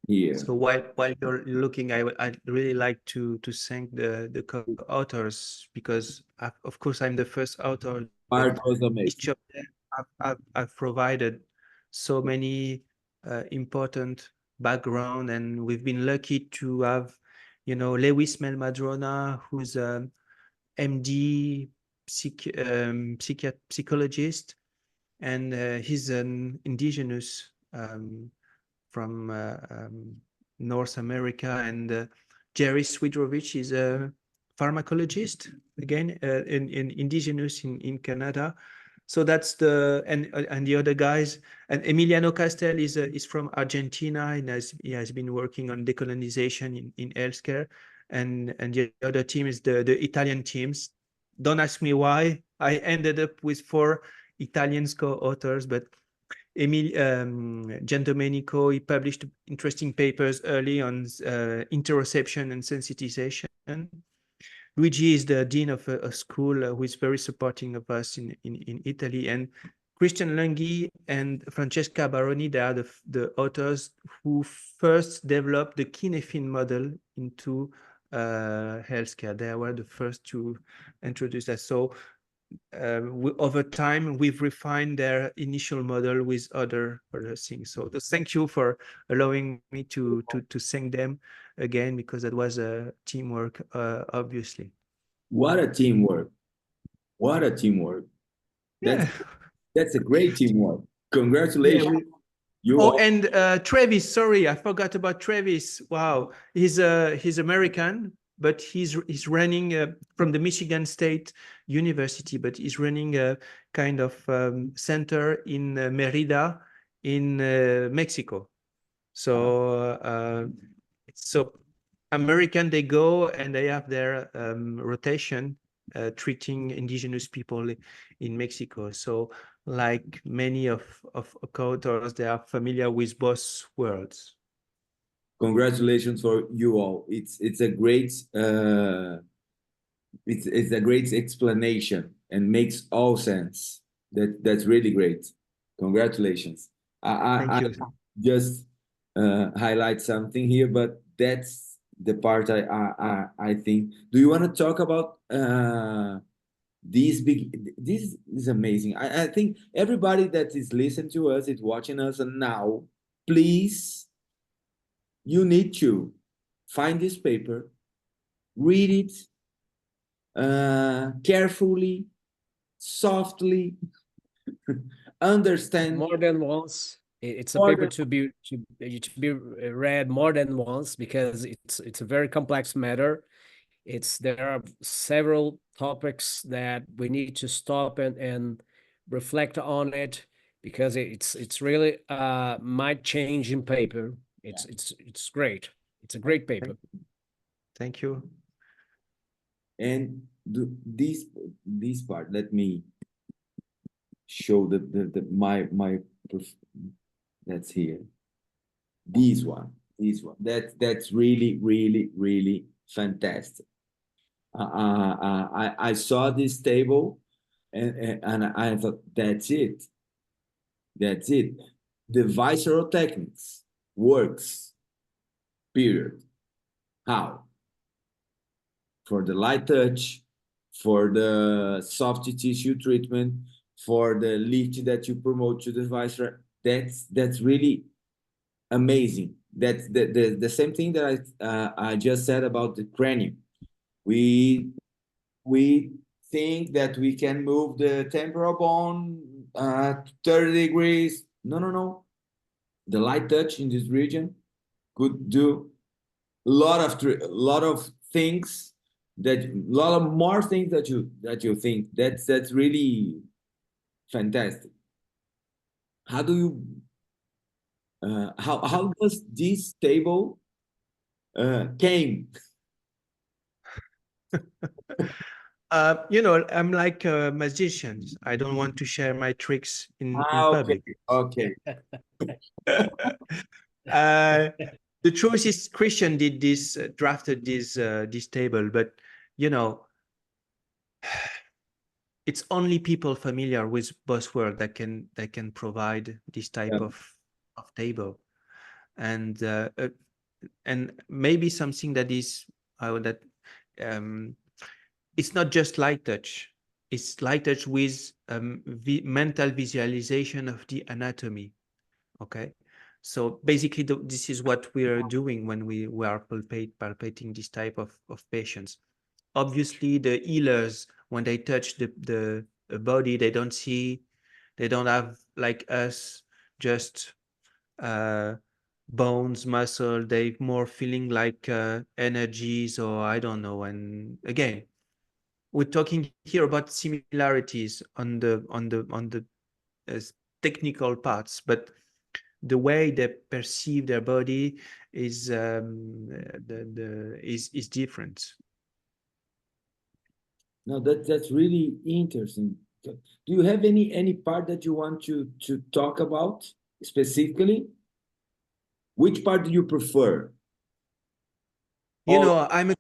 here. So while you're looking, I'd really like to thank the co-authors, because of course I'm the first author, but Part was each amazing. of them I've provided so many important background, and we've been lucky to have, Lewis Melmadrona, who's a MD psychologist, and he's an indigenous from North America, and Jerry Swidrovich is a pharmacologist, again in indigenous in Canada. So that's and the other guys, and Emiliano Castel is from Argentina, and he has been working on decolonization in healthcare, and the other team is the Italian teams. Don't ask me why I ended up with 4 Italian co-authors, but Giandomenico, he published interesting papers early on interoception and sensitization. Luigi is the dean of a school who is very supporting of us in Italy. And Christian Lunghi and Francesca Baroni, they are the authors who first developed the kinefin model into healthcare. They were the first to introduce that. So over time, we've refined their initial model with other things. So thank you for allowing me to thank them again, because that was a teamwork, obviously. What a teamwork! What a teamwork! Yeah. That's a great teamwork. Yeah. Congratulations, you all. And Travis, sorry, I forgot about Travis. Wow, he's American, but he's running from the Michigan State University, but he's running a kind of center in Merida in Mexico. So so American, they go and they have their rotation treating indigenous people in Mexico. So like many of co-authors, they are familiar with both worlds. Congratulations for you all. It's a great it's a great explanation and makes all sense. That's really great. Congratulations. Thank I you. just highlight something here, but that's the part I think. Do you want to talk about these big? This is amazing. I think everybody that is listening to us, is watching us now. Please, you need to find this paper, read it carefully, softly, understand More than once. It's a more paper than to be read more than once, because it's a very complex matter. There are several topics that we need to stop and reflect on it, because it's really might change in paper. It's great. It's a great paper. Thank you. and this part. Let me show my that's here. This one. That's really fantastic. I saw this table, and I thought that's it. That's it. The visceral techniques works. Period. How? For the light touch, for the soft tissue treatment, for the lift that you promote to the viscera. That's really amazing. That's the same thing that I just said about the cranium. We think that we can move the temporal bone 30 degrees. No. The light touch in this region could do a lot of things lot of more things that you think. That's really fantastic. How do you how does this table came? You know, I'm like a magician. I don't want to share my tricks in Okay, public. okay. The truth is, Christian did this, drafted this table, but you know, it's only people familiar with buzzword that can provide this type Yeah. of table, and maybe something that is that it's not just light touch. It's light touch with mental visualization of the anatomy. Okay, so basically this is what we are doing when we are palpating this type of patients. Obviously, the healers, when they touch the body, they don't have like us just bones, muscle. They more feeling like energies, or I don't know. And again, we're talking here about similarities on the technical parts, but the way they perceive their body is is different. No, that's really interesting. Do you have any part that you want to talk about specifically? Which part do you prefer? You All. know, I'm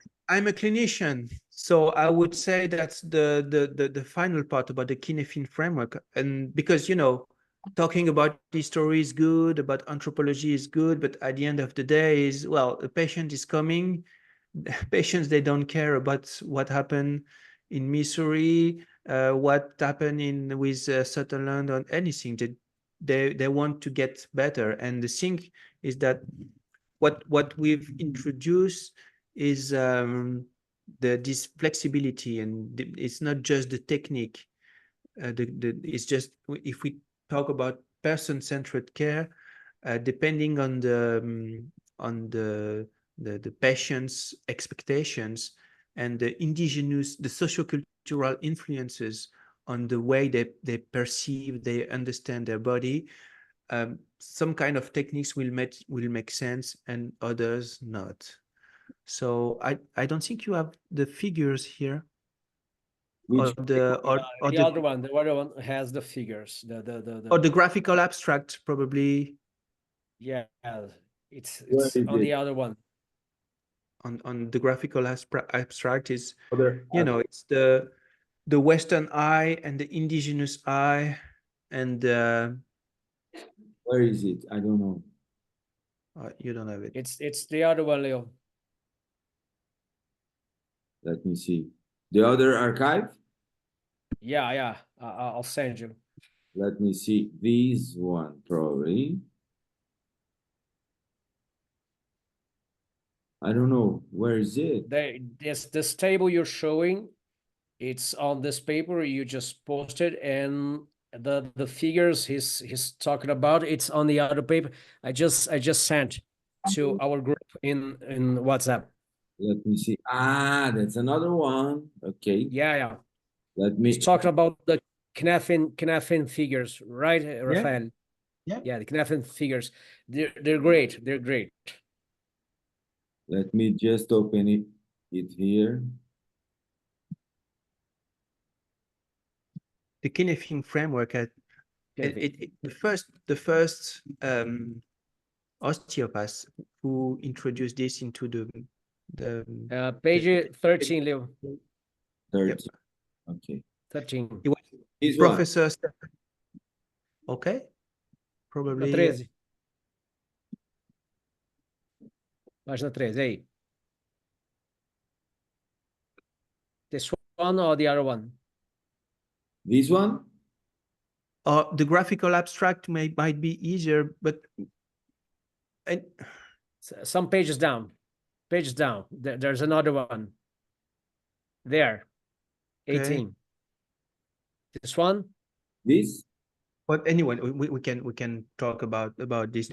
a clinician, so I would say that's the final part about the Kinefin framework. And because, you know, talking about history is good, about anthropology is good, but at the end of the day is, well, a patient is coming. Patients, they don't care about what happened in Missouri, what happened in with Sutherland or anything. They want to get better. And the thing is that what we've introduced is this flexibility, and it's not just the technique. It's just, if we talk about person-centered care, depending on the patient's expectations and the indigenous, the sociocultural influences on the way they perceive, they understand their body, some kind of techniques will make sense and others not. So I don't think you have the figures here, or Which The other one has the figures. or the graphical abstract probably Yeah, where it's is on it? the other one. on the graphical abstract is, Other. you know, it's the Western eye and the indigenous eye, and Where is it? I don't know. you don't have it. It's the other one, Leo. Let me see. The other archive? Yeah. I'll send you. Let me see. This one, probably. I don't know. Where is it? This table you're showing, it's on this paper you just posted, and the figures he's talking about, it's on the other paper. I just sent to our group in WhatsApp. Let me see. Ah, that's another one. Okay. Yeah. Let me. He's talking about the Knafin figures, right, Rafael? Yeah. The Knafin figures. They're great. They're great. Let me just open it here. The Kinefin framework, the first osteopaths who introduced this into the Page 13, Leo. 13. Yep. Okay. 13. It was This one. Professor okay, probably 13. Página 13, aí. This one or the other one? This one? the graphical abstract might be easier, but some pages down. There's another one. There. 18. Okay. This one? This? But anyway, we can talk about this.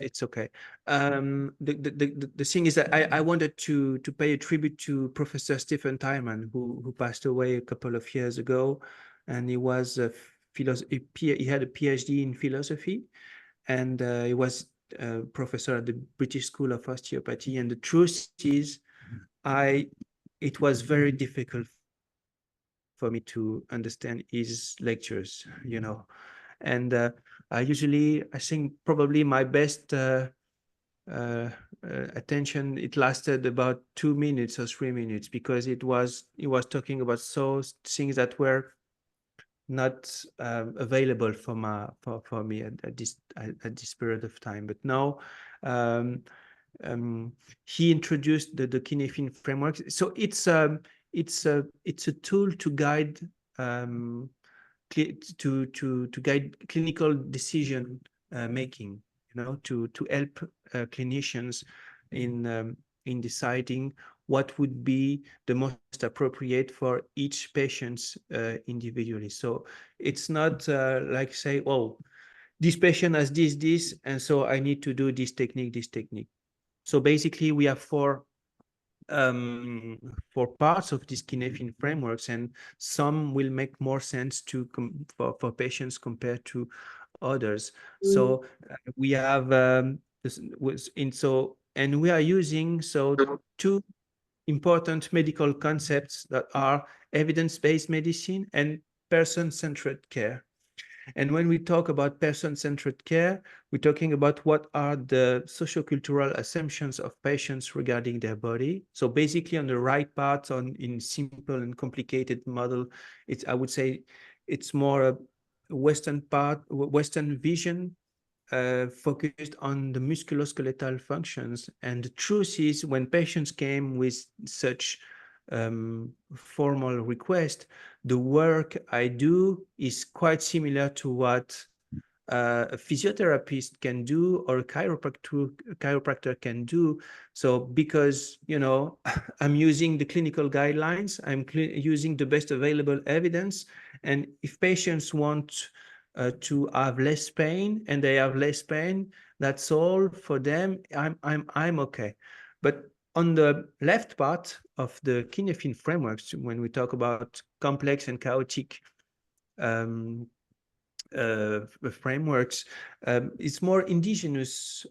It's okay. The thing is that I wanted to pay a tribute to Professor Stephen Tyman, who passed away a couple of years ago, and he was a he had a PhD in philosophy, and he was a professor at the British School of Osteopathy. And the truth is, I it was very difficult for me to understand his lectures, and I think probably my best uh, attention, it lasted about 2 minutes or 3 minutes, because he was talking about things that were not available for me at this period of time. But now um, um, he introduced the Kinefin framework. So it's a tool to guide um, to guide clinical decision making, to help clinicians in deciding what would be the most appropriate for each patient individually. So it's not like say, oh, this patient has this, and so I need to do this technique. So basically, we have for parts of these Kinefin frameworks, and some will make more sense for patients compared to others. So we have and we are using two important medical concepts that are evidence-based medicine and person-centered care. And when we talk about person-centered care, we're talking about what are the sociocultural assumptions of patients regarding their body. So basically, on the right part, in simple and complicated model, I would say it's more a Western vision, focused on the musculoskeletal functions. And the truth is, when patients came with such formal request, the work I do is quite similar to what a physiotherapist can do, or a chiropractor can do. So because, I'm using the clinical guidelines, I'm using the best available evidence. And if patients want to have less pain, and they have less pain, that's all for them. I'm okay. But on the left part of the Kinefin frameworks, when we talk about complex and chaotic um, frameworks, it's more indigenous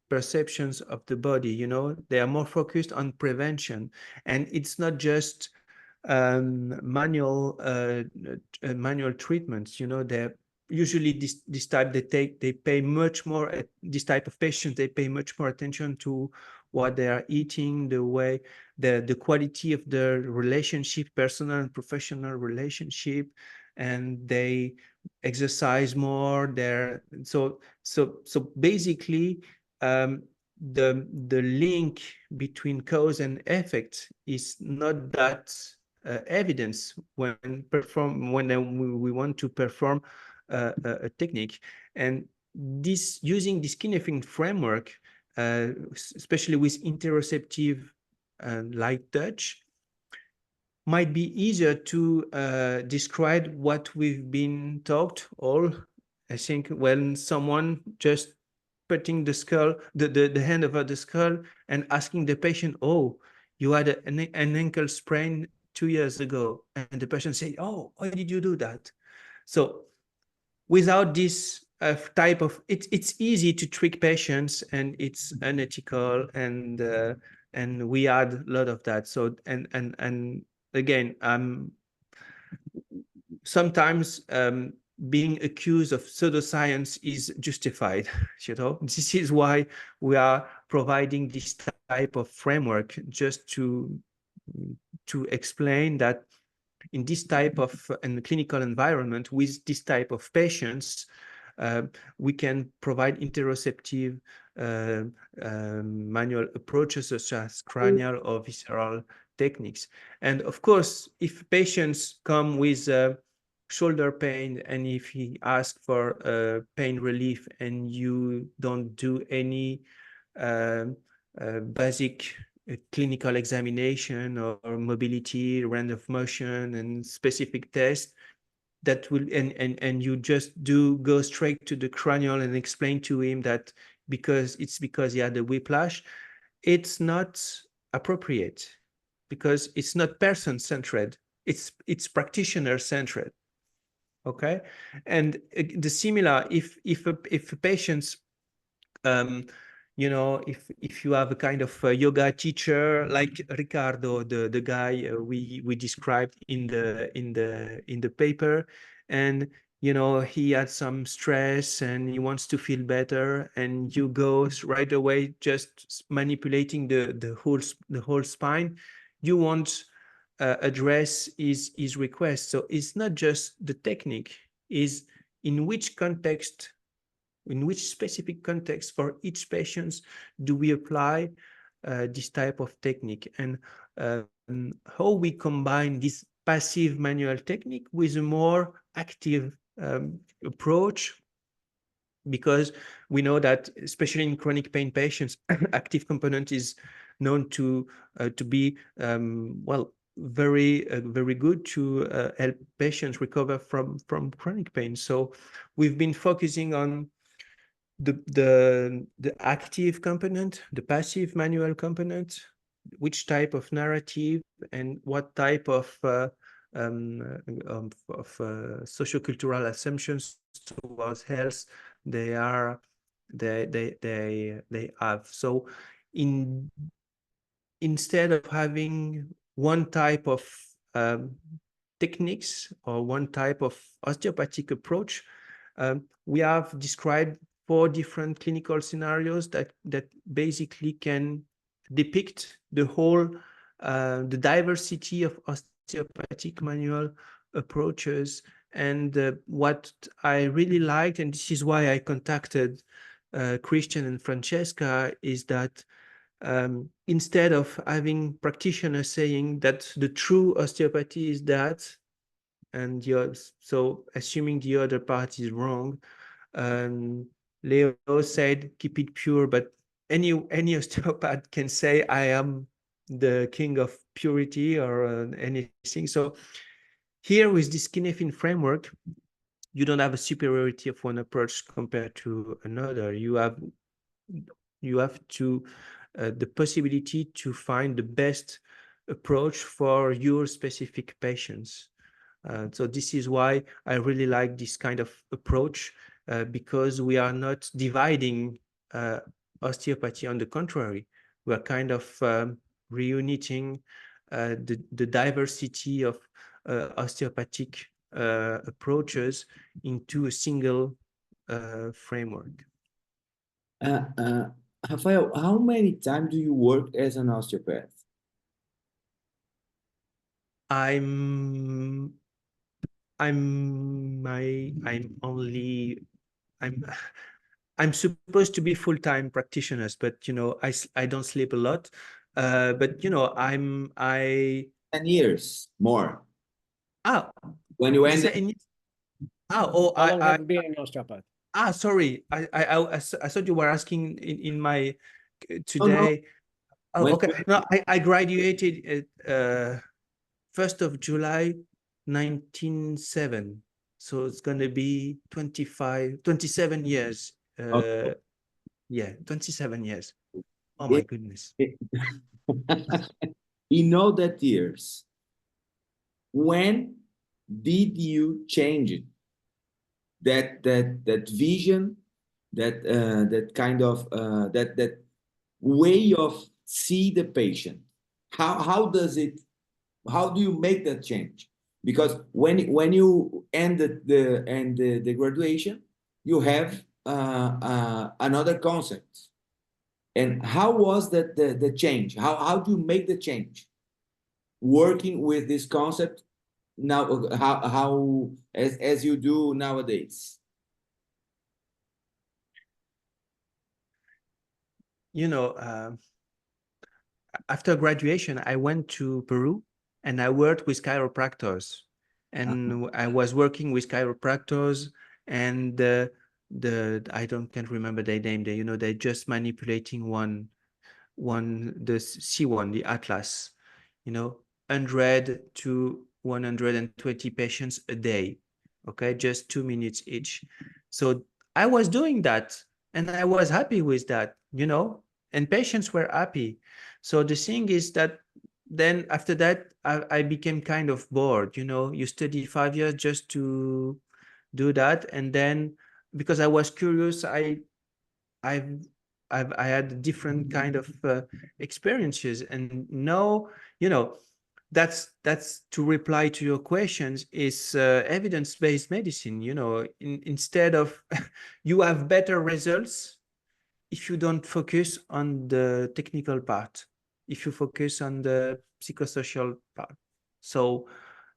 perceptions of the body. They are more focused on prevention, and it's not just manual treatments. They're usually this type, they pay much more at this type of patients. They pay much more attention to what they are eating, the quality of the relationship, personal and professional relationship, and they exercise more there. So basically, the link between cause and effect is not that evidence when we want to perform a technique. And using this Kinefin framework, especially with interoceptive light touch, might be easier to describe what we've been taught all. I think when someone just putting the hand over the skull and asking the patient, "Oh, you had an ankle sprain 2 years ago," and the patient say, "Oh, why did you do that?" So without this type of, it's easy to trick patients, and it's unethical, and we had a lot of that. So and again, sometimes being accused of pseudoscience is justified. This is why we are providing this type of framework, just to explain that in this type of clinical environment with this type of patients, we can provide interoceptive manual approaches, such as cranial or visceral techniques. And of course, if patients come with shoulder pain, and if he asks for pain relief, and you don't do any basic clinical examination or mobility, range of motion, and specific tests, that will, and you just go straight to the cranial and explain to him that because he had a whiplash, it's not appropriate, because it's not person-centered, it's practitioner-centered. Okay, and the similar, if a patient's you know, if you have a kind of a yoga teacher like Ricardo, the guy we described in the paper, and you know, he had some stress and he wants to feel better, and you go right away just manipulating the whole spine, you won't address his request. So it's not just the technique, is in which context, in which specific context for each patient do we apply this type of technique, and how we combine this passive manual technique with a more active approach, because we know that especially in chronic pain patients, active component is known to be well, very good to help patients recover from chronic pain. So we've been focusing on the active component, the passive manual component, which type of narrative and what type of sociocultural assumptions towards health they have. So instead of having one type of techniques or one type of osteopathic approach, we have described 4 different clinical scenarios that basically can depict the whole the diversity of osteopathic manual approaches. And what I really liked, and this is why I contacted Christian and Francesca, is that instead of having practitioners saying that the true osteopathy is that, and so assuming the other part is wrong, Leo said keep it pure, but any osteopath can say I am the king of purity or anything. So here with this Kinefin framework, you don't have a superiority of one approach compared to another. You have to the possibility to find the best approach for your specific patients. So this is why I really like this kind of approach, because we are not dividing osteopathy. On the contrary, we are kind of reuniting the diversity of osteopathic approaches into a single framework. Rafael, how many times do you work as an osteopath? I'm supposed to be full-time practitioners, but you know, I don't sleep a lot. But you know, 10 years more. Ah, When you you ended, say oh, How long have you been an osteopath? sorry, I thought you were asking in my oh no, today. Oh, when okay. No, I graduated at 1st of July 1907, so it's gonna be 27 years. okay. Yeah, 27 years. Oh my goodness. In all that years, when did you change it? That vision, that kind of that way of see the patient. How does it? How do you make that change? Because when you end the graduation, you have another concept. And how was that the change? How do you make the change? Working with this concept now, how as you do nowadays? You know, after graduation, I went to Peru and I worked with chiropractors, and I was working with chiropractors, and can't remember their name. They, you know, they're just manipulating the C1, the Atlas, you know, 100 to 120 patients a day. okay, just 2 minutes each. So I was doing that and I was happy with that, and patients were happy. So the thing is that then after that, I became kind of bored. You study 5 years just to do that. And then because I was curious, I've, I had different kind of experiences. And now, that's to reply to your questions is evidence-based medicine. Instead of you have better results if you don't focus on the technical part, if you focus on the psychosocial part. So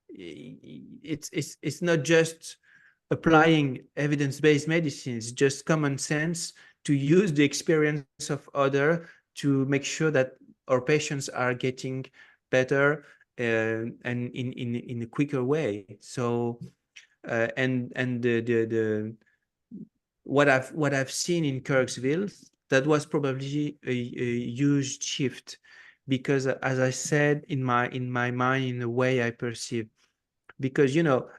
it's not just applying evidence-based medicine, it's just common sense to use the experience of other to make sure that our patients are getting better and in a quicker way. So and the what I've seen in Kirksville, that was probably a huge shift, because as I said, in my mind, in the way I perceive, because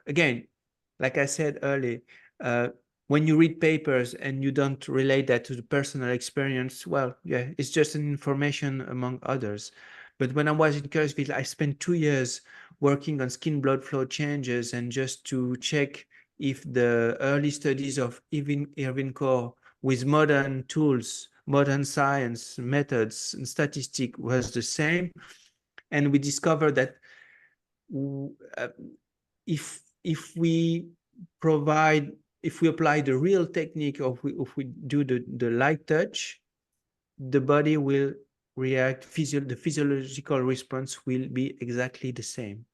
again, like I said earlier, uh, when you read papers and you don't relate that to the personal experience, well, yeah, it's just an information among others. But when I was in Kirksville, I spent 2 years working on skin blood flow changes, and just to check if the early studies of Irving Core with modern tools, modern science methods and statistic was the same. And we discovered that uh, if we apply the real technique, or if we do the light touch, the body will react, the physiological response will be exactly the same.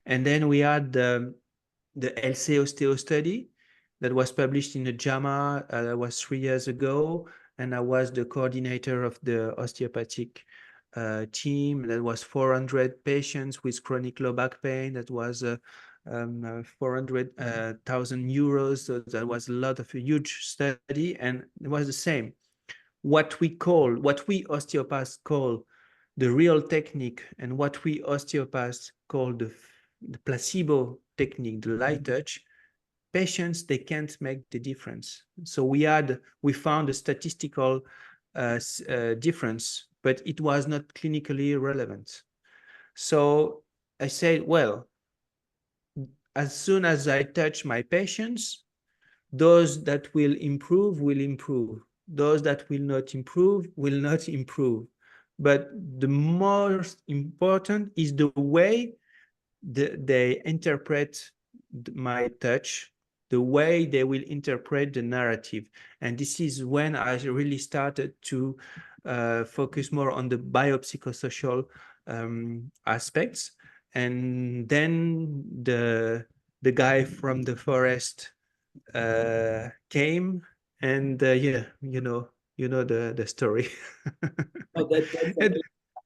And then we had the LC Osteo study that was published in the JAMA, that was 3 years ago, and I was the coordinator of the osteopathic team. That was 400 patients with chronic low back pain. That was 400,000 euros. So that was a huge study, and it was the same. What we osteopaths call the real technique, and what we osteopaths call the placebo technique, the light touch, patients, they can't make the difference. So we found a statistical difference, but it was not clinically relevant. So I said, well, as soon as I touch my patients, those that will improve will improve. Those that will not improve will not improve. But the most important is the way they interpret my touch, the way they will interpret the narrative. And this is when I really started to focus more on the biopsychosocial aspects. And then the guy from the forest came, and yeah, the story. Oh, And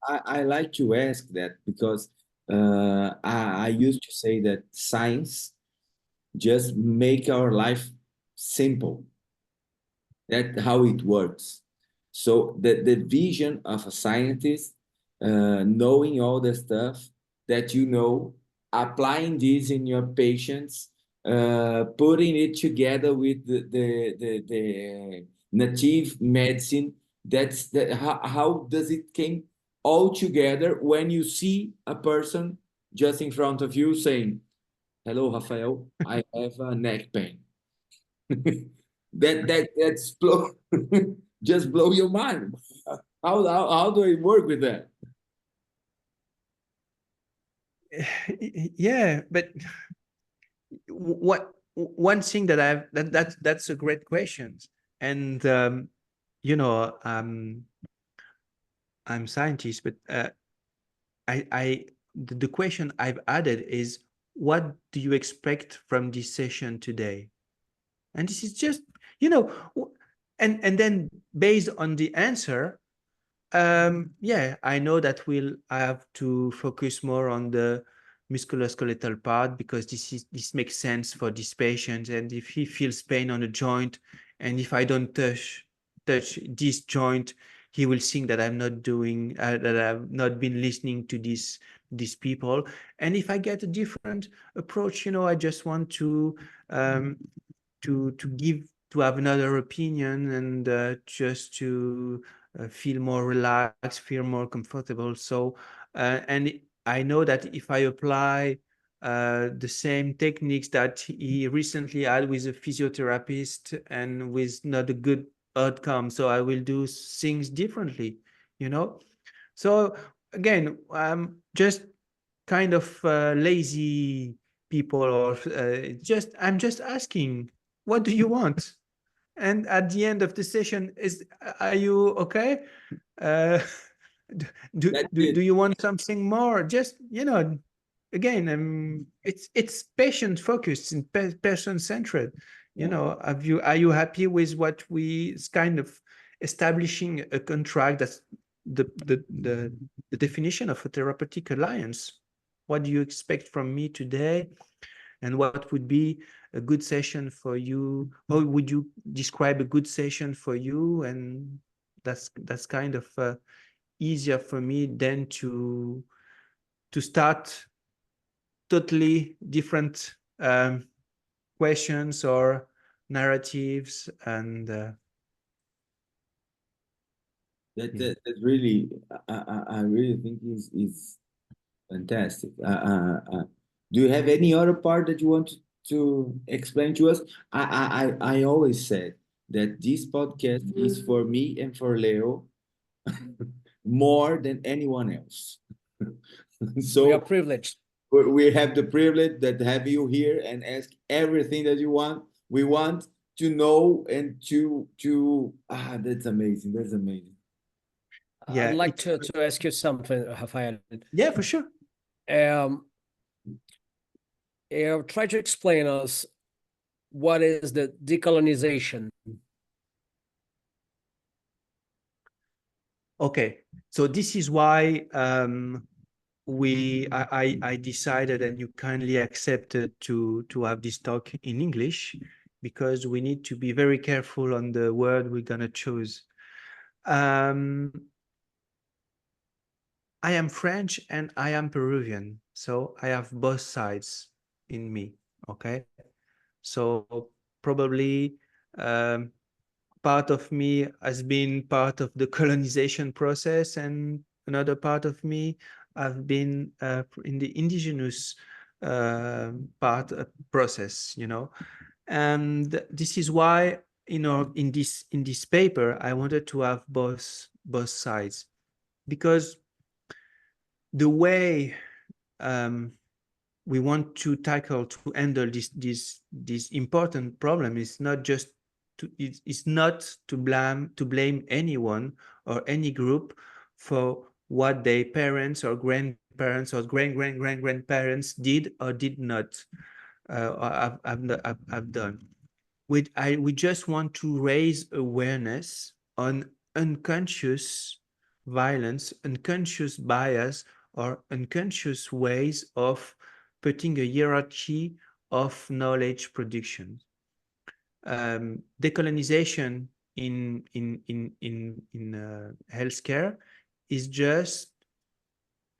I like to ask that because I used to say that science just make our life simple. That's how it works. So the vision of a scientist, knowing all the stuff that you know, applying this in your patients, putting it together with the native medicine. How does it came all together when you see a person just in front of you saying, "Hello, Rafael, I have a neck pain." That's just blow your mind. How do I work with that? yeah, but one thing that's a great question. And you know I'm scientist, but I the question I've added is, what do you expect from this session today? And this is just, and then based on the answer, yeah, I know that I have to focus more on the musculoskeletal part, because this makes sense for this patient. And if he feels pain on a joint, and if I don't touch this joint, he will think that I'm not doing that I've not been listening to this these people. And if I get a different approach, I just want to have another opinion, and just to feel more relaxed, feel more comfortable. So and I know that if I apply the same techniques that he recently had with a physiotherapist and with not a good outcome, so I will do things differently. So again, I'm just kind of lazy people, or I'm just asking, what do you want? And at the end of the session, are you okay? Uh, do, That's do it. do you want something more? Just again, it's patient focused and person centered. Yeah. Are you happy with what it's kind of establishing a contract? That's the definition of a therapeutic alliance. What do you expect from me today? And what would be a good session for you? How would you describe a good session for you? And that's kind of easier for me than to start totally different questions or narratives. And That really, I really think is fantastic. Do you have any other part that you want to explain to us? I always said that this podcast is for me and for Leo more than anyone else. We are So privileged. we have the privilege that have you here and ask everything that you want. We want to know and that's amazing. That's amazing. I'd yeah, like to ask you something, Rafael. yeah, for sure. Um, try to explain us what is the decolonization. Okay, so this is why I decided, and you kindly accepted to have this talk in English, because we need to be very careful on the word we're gonna choose. I am French and I am Peruvian, so I have both sides in me. Okay, so probably part of me has been part of the colonization process, and another part of me have been in the indigenous part process. And this is why in this paper I wanted to have both sides, because the way we want to tackle to handle this important problem is not just it's not to blame anyone or any group for what their parents or grandparents or grandparents did or did not have done. We just want to raise awareness on unconscious violence, unconscious bias, or unconscious ways of putting a hierarchy of knowledge production. Decolonization in healthcare is just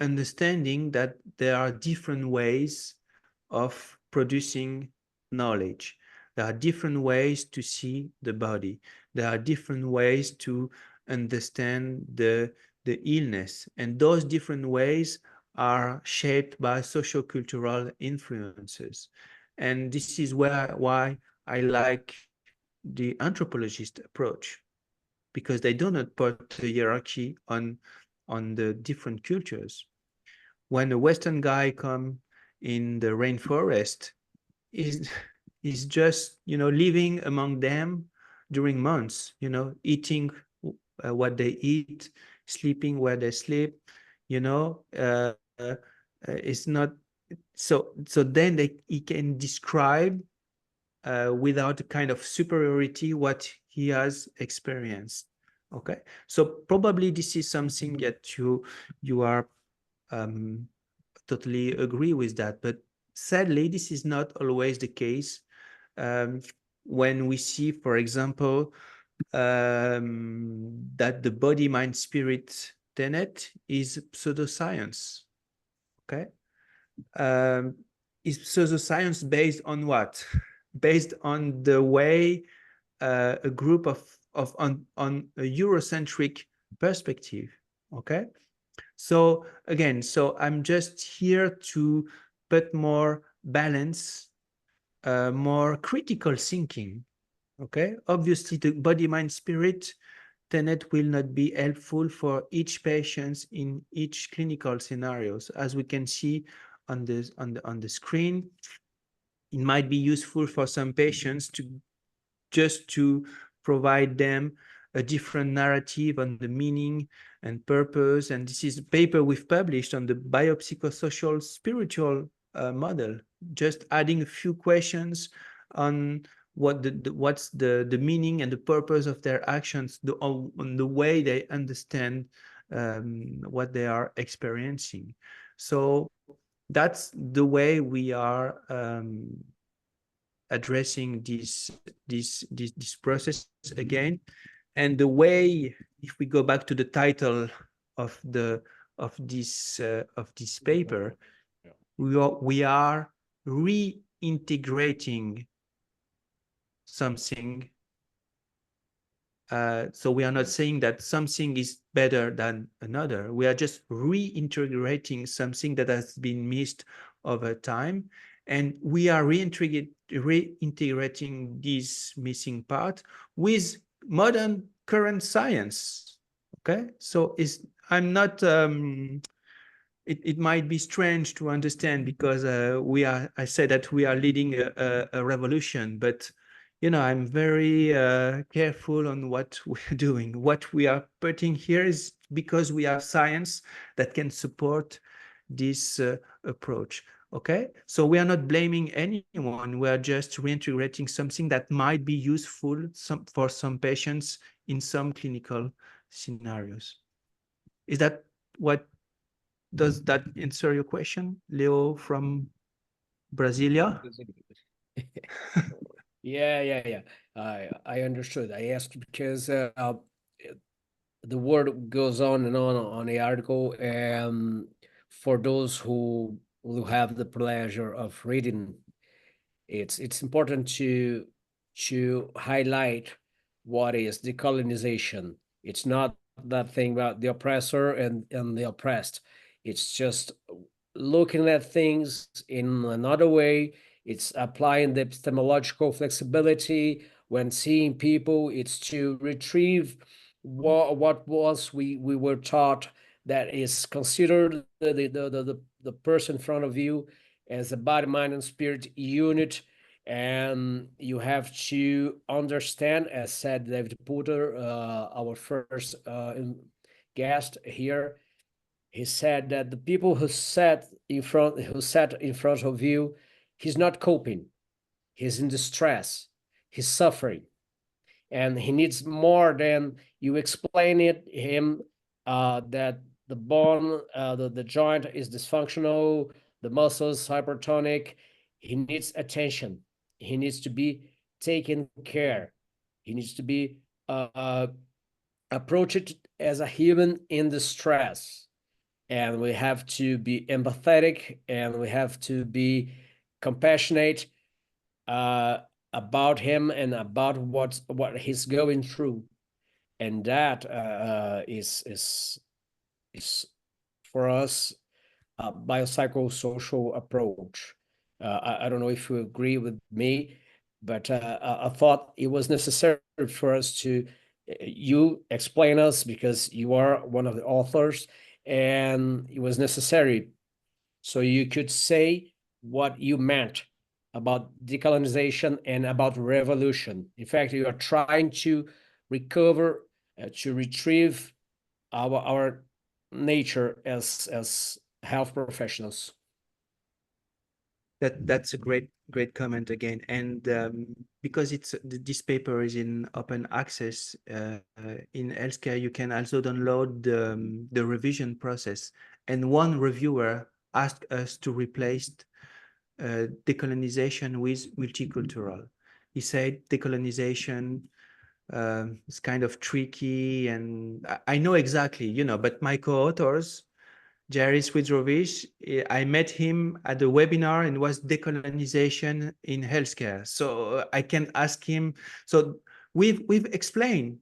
understanding that there are different ways of producing knowledge. There are different ways to see the body. There are different ways to understand the illness. And those different ways are shaped by sociocultural influences. And this is why I like the anthropologist approach, because they do not put the hierarchy on the different cultures. When a Western guy come in the rainforest, is just living among them during months, eating what they eat, sleeping where they sleep. It's not so then he can describe without a kind of superiority what he has experienced. Okay, so probably this is something that you are totally agree with that, but sadly this is not always the case. When we see, for example, that the body mind spirit tenet is pseudoscience. Okay. Is pseudoscience based on what? Based on the way a group on a Eurocentric perspective. Okay. So again, so I'm just here to put more balance, more critical thinking. Okay. Obviously, the body, mind, spirit tenet will not be helpful for each patient in each clinical scenarios. As we can see on the screen, it might be useful for some patients to provide them a different narrative on the meaning and purpose. And this is a paper we've published on the biopsychosocial spiritual model, just adding a few questions on what's the meaning and the purpose of their actions, on the way they understand what they are experiencing. So that's the way we are addressing this process again. And the way, if we go back to the title of this paper, we are reintegrating something. So we are not saying that something is better than another. We are just reintegrating something that has been missed over time. And we are reintegrating this missing part with modern current science. Okay, so I'm not. It might be strange to understand because I said that we are leading a revolution, but I'm very careful on what we're doing. What we are putting here is because we have science that can support this approach. Okay, so we are not blaming anyone. We are just reintegrating something that might be useful for some patients in some clinical scenarios. Is that what? Does that answer your question, Leo from Brasilia? Yeah. I understood. I asked because the word goes on and on the article, and for those who will have the pleasure of reading, it's important to highlight what is decolonization. It's not that thing about the oppressor and the oppressed. It's just looking at things in another way. It's applying the epistemological flexibility when seeing people. It's to retrieve what was we were taught that is considered the person in front of you as a body, mind, and spirit unit. And you have to understand, as said David Putter, our first guest here, he said that the people who sat in front of you, he's not coping, he's in distress, he's suffering, and he needs more than you explain it him that the bone, the joint is dysfunctional, the muscles hypertonic. He needs attention. He needs to be taken care. He needs to be approached as a human in distress. And we have to be empathetic, and we have to be compassionate about him and about what he's going through. And that is for us a biopsychosocial approach. I don't know if you agree with me, but I thought it was necessary for us to you explain us, because you are one of the authors, and it was necessary so you could say what you meant about decolonization and about revolution. In fact, you are trying to recover, to retrieve our nature as health professionals. That's a great comment again. And because this paper is in open access in healthcare, you can also download the revision process. And one reviewer asked us to replace decolonization with multicultural. He said decolonization is kind of tricky, and I know exactly, but my co-authors Jerry Swidrovich. I met him at the webinar and was decolonization in healthcare. So I can ask him. So we've explained,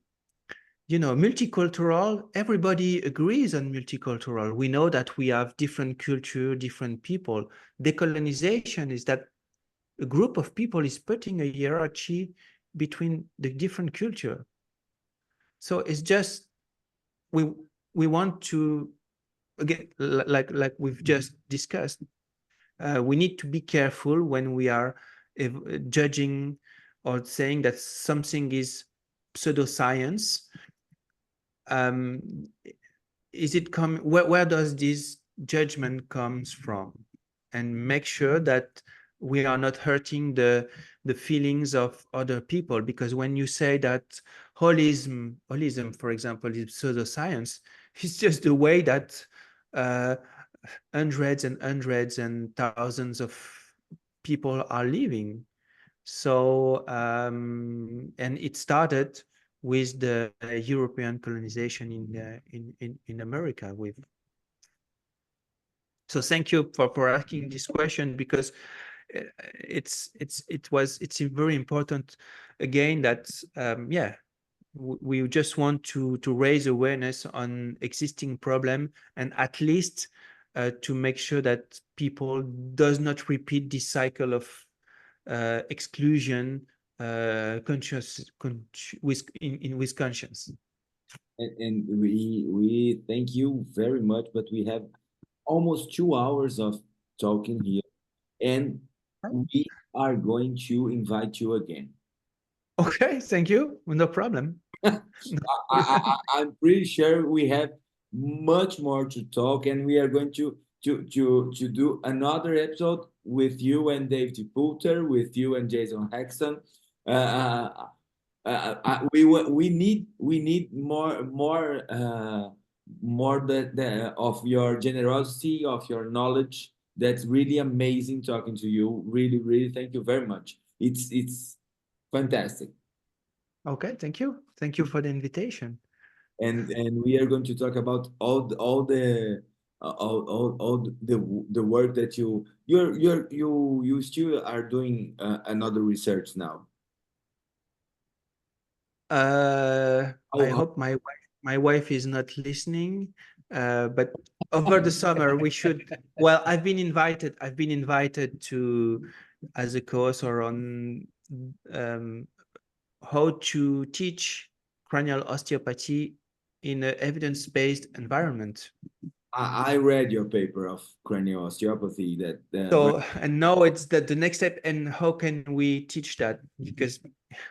you know, multicultural, everybody agrees on multicultural. We know that we have different culture, different people. Decolonization is that a group of people is putting a hierarchy between the different culture. So it's just, we want to, again, like we've just discussed, we need to be careful when we are judging or saying that something is pseudoscience. Is it where does this judgment comes from? And make sure that we are not hurting the feelings of other people, because when you say that holism, for example, is pseudoscience, it's just the way that hundreds and hundreds and thousands of people are living. So and it started with the European colonization in America. So thank you for asking this question, because it's very important again that yeah, we just want to raise awareness on existing problem, and at least to make sure that people does not repeat this cycle of exclusion with conscience. And we thank you very much, but we have almost 2 hours of talking here, and we are going to invite you again. Okay, thank you. No problem. I'm pretty sure we have much more to talk, and we are going to do another episode with you and David Poulter, with you and Jason Hexon. We need more of your generosity, of your knowledge. That's really amazing talking to you. Really, really, thank you very much. It's fantastic. Okay, thank you. Thank you for the invitation. And we are going to talk about all the work that you still are doing another research now. I hope my wife is not listening, but over the summer we should. Well, I've been invited to as a course or on how to teach cranial osteopathy in an evidence-based environment. I read your paper of cranial osteopathy So, and now it's the next step. And how can we teach that? Because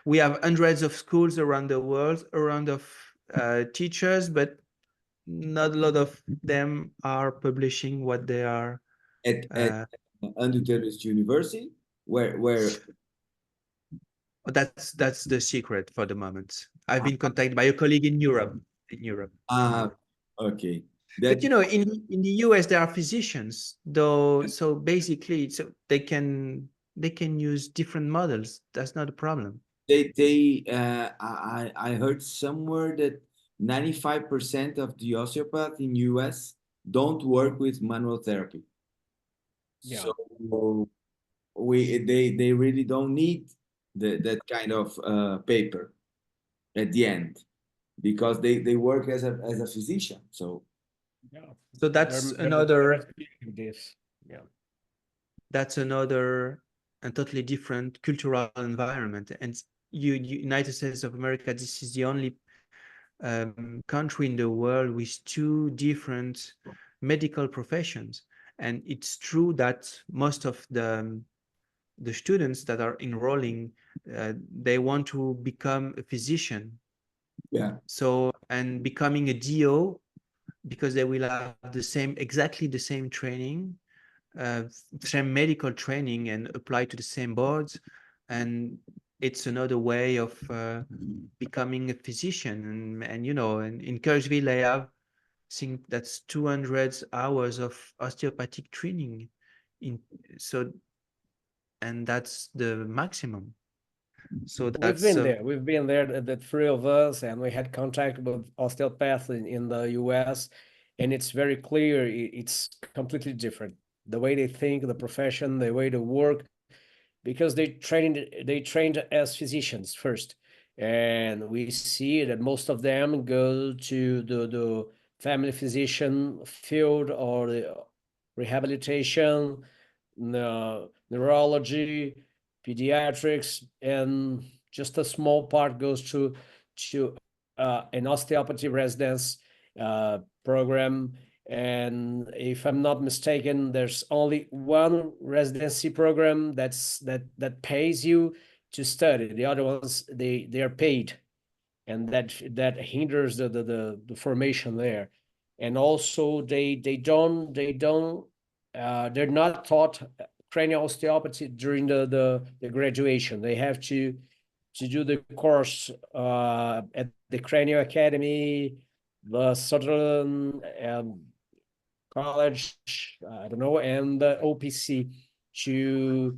we have hundreds of schools around the world, around of teachers, but not a lot of them are publishing what they are. at Andrews University, where that's the secret for the moment. I've been contacted by a colleague in Europe. Okay. But you know, in the US there are physicians, though. So basically, so they can use different models. That's not a problem. I heard somewhere that 95% of the osteopaths in US don't work with manual therapy. Yeah. So they really don't need that kind of paper at the end, because they work as a physician. So Yeah. So that's another. This. Yeah. That's another and totally different cultural environment. And United States of America, this is the only country in the world with two different medical professions. And it's true that most of the students that are enrolling, they want to become a physician. yeah. So, and becoming a DO, because they will have exactly the same training, same medical training, and apply to the same boards. And it's another way of becoming a physician. And you know, in Kirksville, I have, I think that's 200 hours of osteopathic training. And that's the maximum. So that's We've been there, the three of us, and we had contact with osteopaths in the US. and it's very clear it's completely different. The way they think, the profession, the way they work, because they trained as physicians first, and we see that most of them go to the family physician field or the rehabilitation, neurology, pediatrics, and just a small part goes to an osteopathy residence program. And if I'm not mistaken, there's only one residency program that pays you to study. The other ones they are paid, and that hinders the formation there. And also they're not taught cranial osteopathy during the graduation. They have to do the course at the Cranial Academy, the Southern College, I don't know, and the OPC to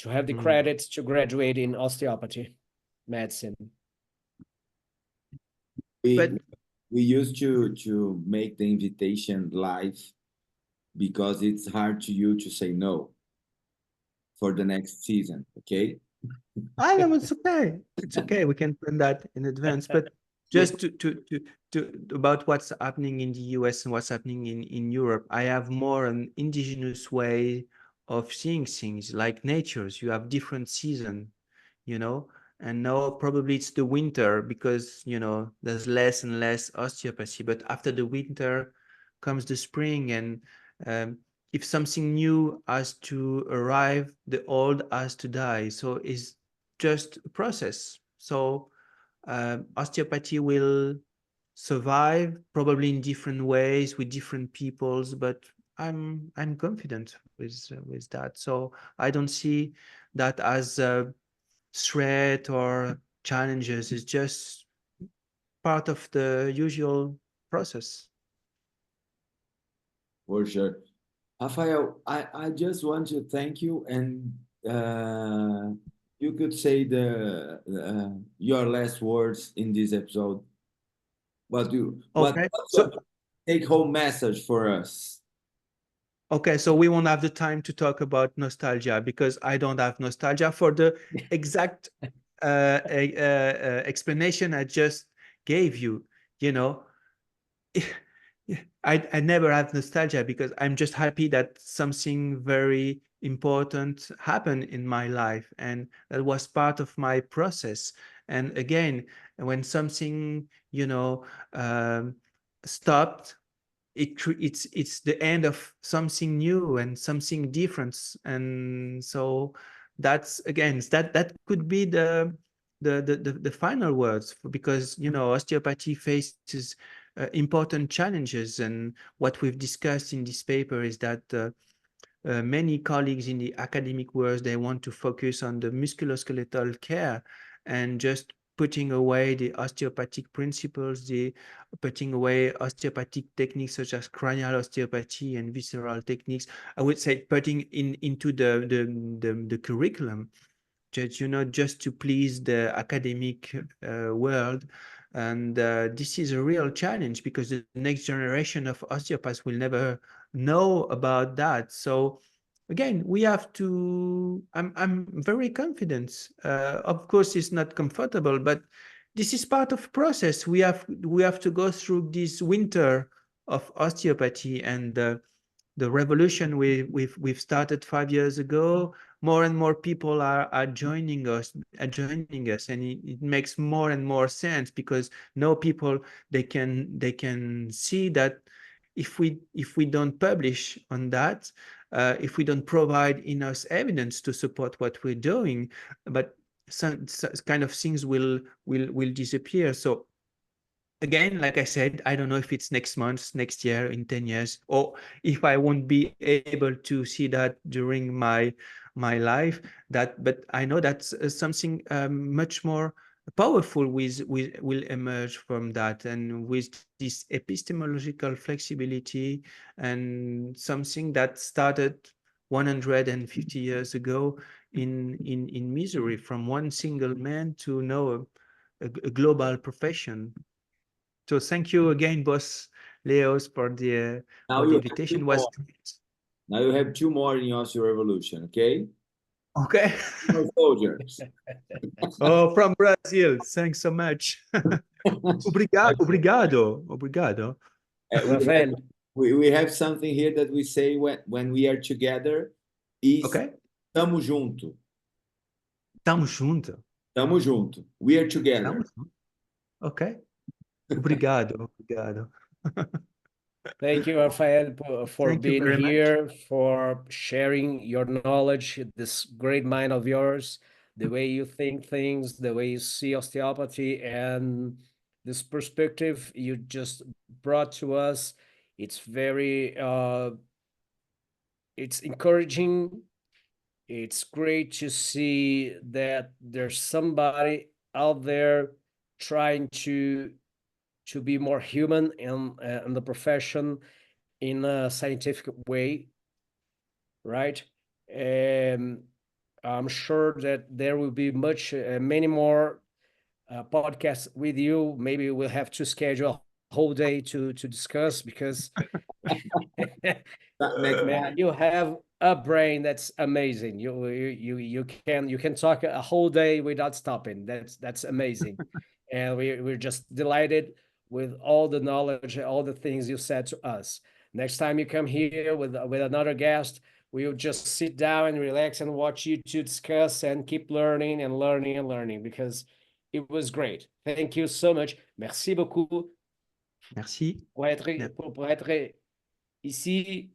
have the credits to graduate in osteopathy medicine. But We used to make the invitation live because it's hard to you to say no for the next season, okay? I know it's okay. It's okay. We can plan that in advance. But just to about what's happening in the US and what's happening in Europe, I have more an indigenous way of seeing things like natures. You have different season, you know, and now probably it's the winter because, you know, there's less and less osteopathy. But after the winter comes the spring, and if something new has to arrive, the old has to die. So it's just a process. So osteopathy will survive probably in different ways with different peoples, but I'm confident with that. So I don't see that as a threat or challenges. It's just part of the usual process. For sure. Rafael, I just want to thank you, and you could say your last words in this episode. Okay, What's so your take-home message for us? okay, so we won't have the time to talk about nostalgia because I don't have nostalgia for the exact explanation I just gave you. You know, I never have nostalgia because I'm just happy that something very important happened in my life, and that was part of my process. And again, when something, you know, stopped, it's the end of something new and something different. And so that's again that could be the final words because, you know, osteopathy faces important challenges. And what we've discussed in this paper is that many colleagues in the academic world, they want to focus on the musculoskeletal care and just putting away the osteopathic principles, the putting away osteopathic techniques such as cranial osteopathy and visceral techniques. I would say putting into the curriculum, just, you know, just to please the academic world. And this is a real challenge because the next generation of osteopaths will never know about that. So again, we have to, I'm very confident. Of course, it's not comfortable, but this is part of process. We have to go through this winter of osteopathy, and the revolution we've started 5 years ago. More and more people are joining us, and it makes more and more sense because now people, they can see that if we don't publish on that, if we don't provide enough evidence to support what we're doing, but some kind of things will disappear. So again, like I said, I don't know if it's next month, next year, in 10 years, or if I won't be able to see that during my life. But I know that something much more powerful will emerge from that, and with this epistemological flexibility, and something that started 150 years ago in Missouri, from one single man to now a global profession. So thank you again, boss, Leos, for the Now you have two invitation. Was more. Now you have two more in Osteo Revolution, okay? okay. More soldiers. Oh, from Brazil. Thanks so much. Obrigado, obrigado, obrigado. Rafael, We have something here that we say when we are together is Okay. tamo junto. Tamo junto. Tamo junto. We are together. Tamo junto. Okay. Obrigado, obrigado. thank you, Rafael, for Thank you being very much. here, for sharing your knowledge, this great mind of yours, the way you think things, the way you see osteopathy, and this perspective you just brought to us. It's very, it's encouraging. It's great to see that there's somebody out there trying to be more human in the profession in a scientific way, right? I'm sure that there will be many more podcasts with you. Maybe we'll have to schedule a whole day to discuss because man, you have a brain that's amazing. You can talk a whole day without stopping. That's amazing, and we're just delighted with all the knowledge, all the things you said to us. Next time you come here with another guest, we'll just sit down and relax and watch you two discuss and keep learning and learning and learning because it was great. Thank you so much. Merci beaucoup Merci. pour être ici,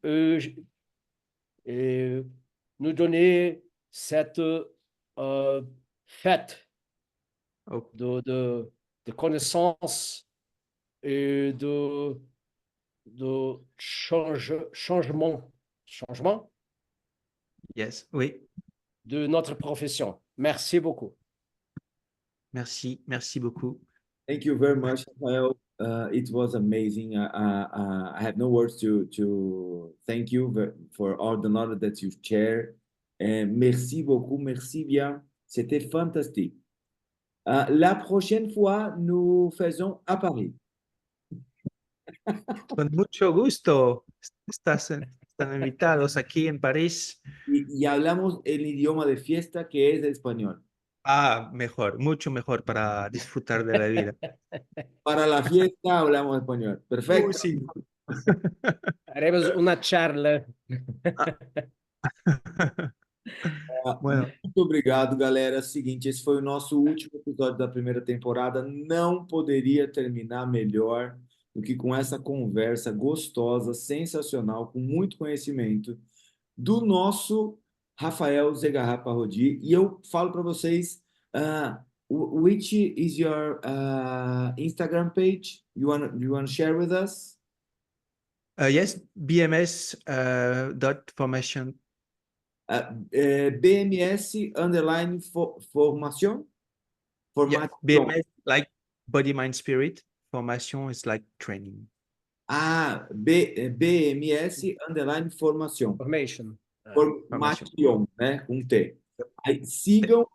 nous donner cette fête Oh, de connaissances et de changement yes. Oui. de notre profession. Merci beaucoup. Merci. Merci beaucoup. Thank you very much, Rafael. It was amazing. I have no words to thank you for all the knowledge that you share. Merci beaucoup, merci bien. C'était fantastique. La prochaine fois, nous faisons à Paris. Con mucho gusto. Están invitados aquí en París. Y hablamos el idioma de fiesta que es español. Ah, mejor, mucho mejor para disfrutar de la vida. Para la fiesta hablamos español. Perfecto. Sí. Haremos una charla. Bueno, Muito obrigado, galera. Seguinte, esse foi o nosso último episódio da primeira temporada. Não poderia terminar melhor do que com essa conversa gostosa, sensacional, com muito conhecimento do nosso Rafael Zegarra-Parodi. E eu falo para vocês, which is your Instagram page? You wanna share with us? yes, BMS dot formation. BMS underline formação? Yeah, BMS like body, mind, spirit. Formation is like training. BMS underline formação. Formation. Formation, né? Com T. Aí sigam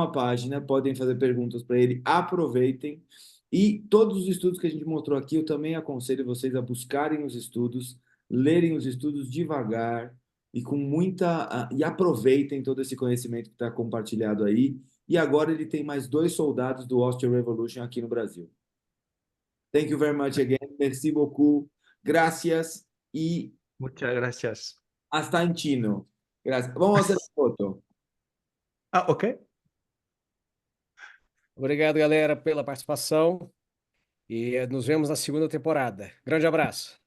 a página, podem fazer perguntas para ele, aproveitem. E todos os estudos que a gente mostrou aqui, eu também aconselho vocês a buscarem os estudos, lerem os estudos devagar e com muita. E aproveitem todo esse conhecimento que está compartilhado aí. E agora ele tem mais 2 soldados do Osteo Revolution aqui no Brasil. Thank you very much again. Merci beaucoup. Gracias y Muchas gracias. hasta en chino. Gracias. Vamos a hacer foto. Ah, ok. Obrigado, galera, pela participação e nos vemos na segunda temporada. Grande abraço.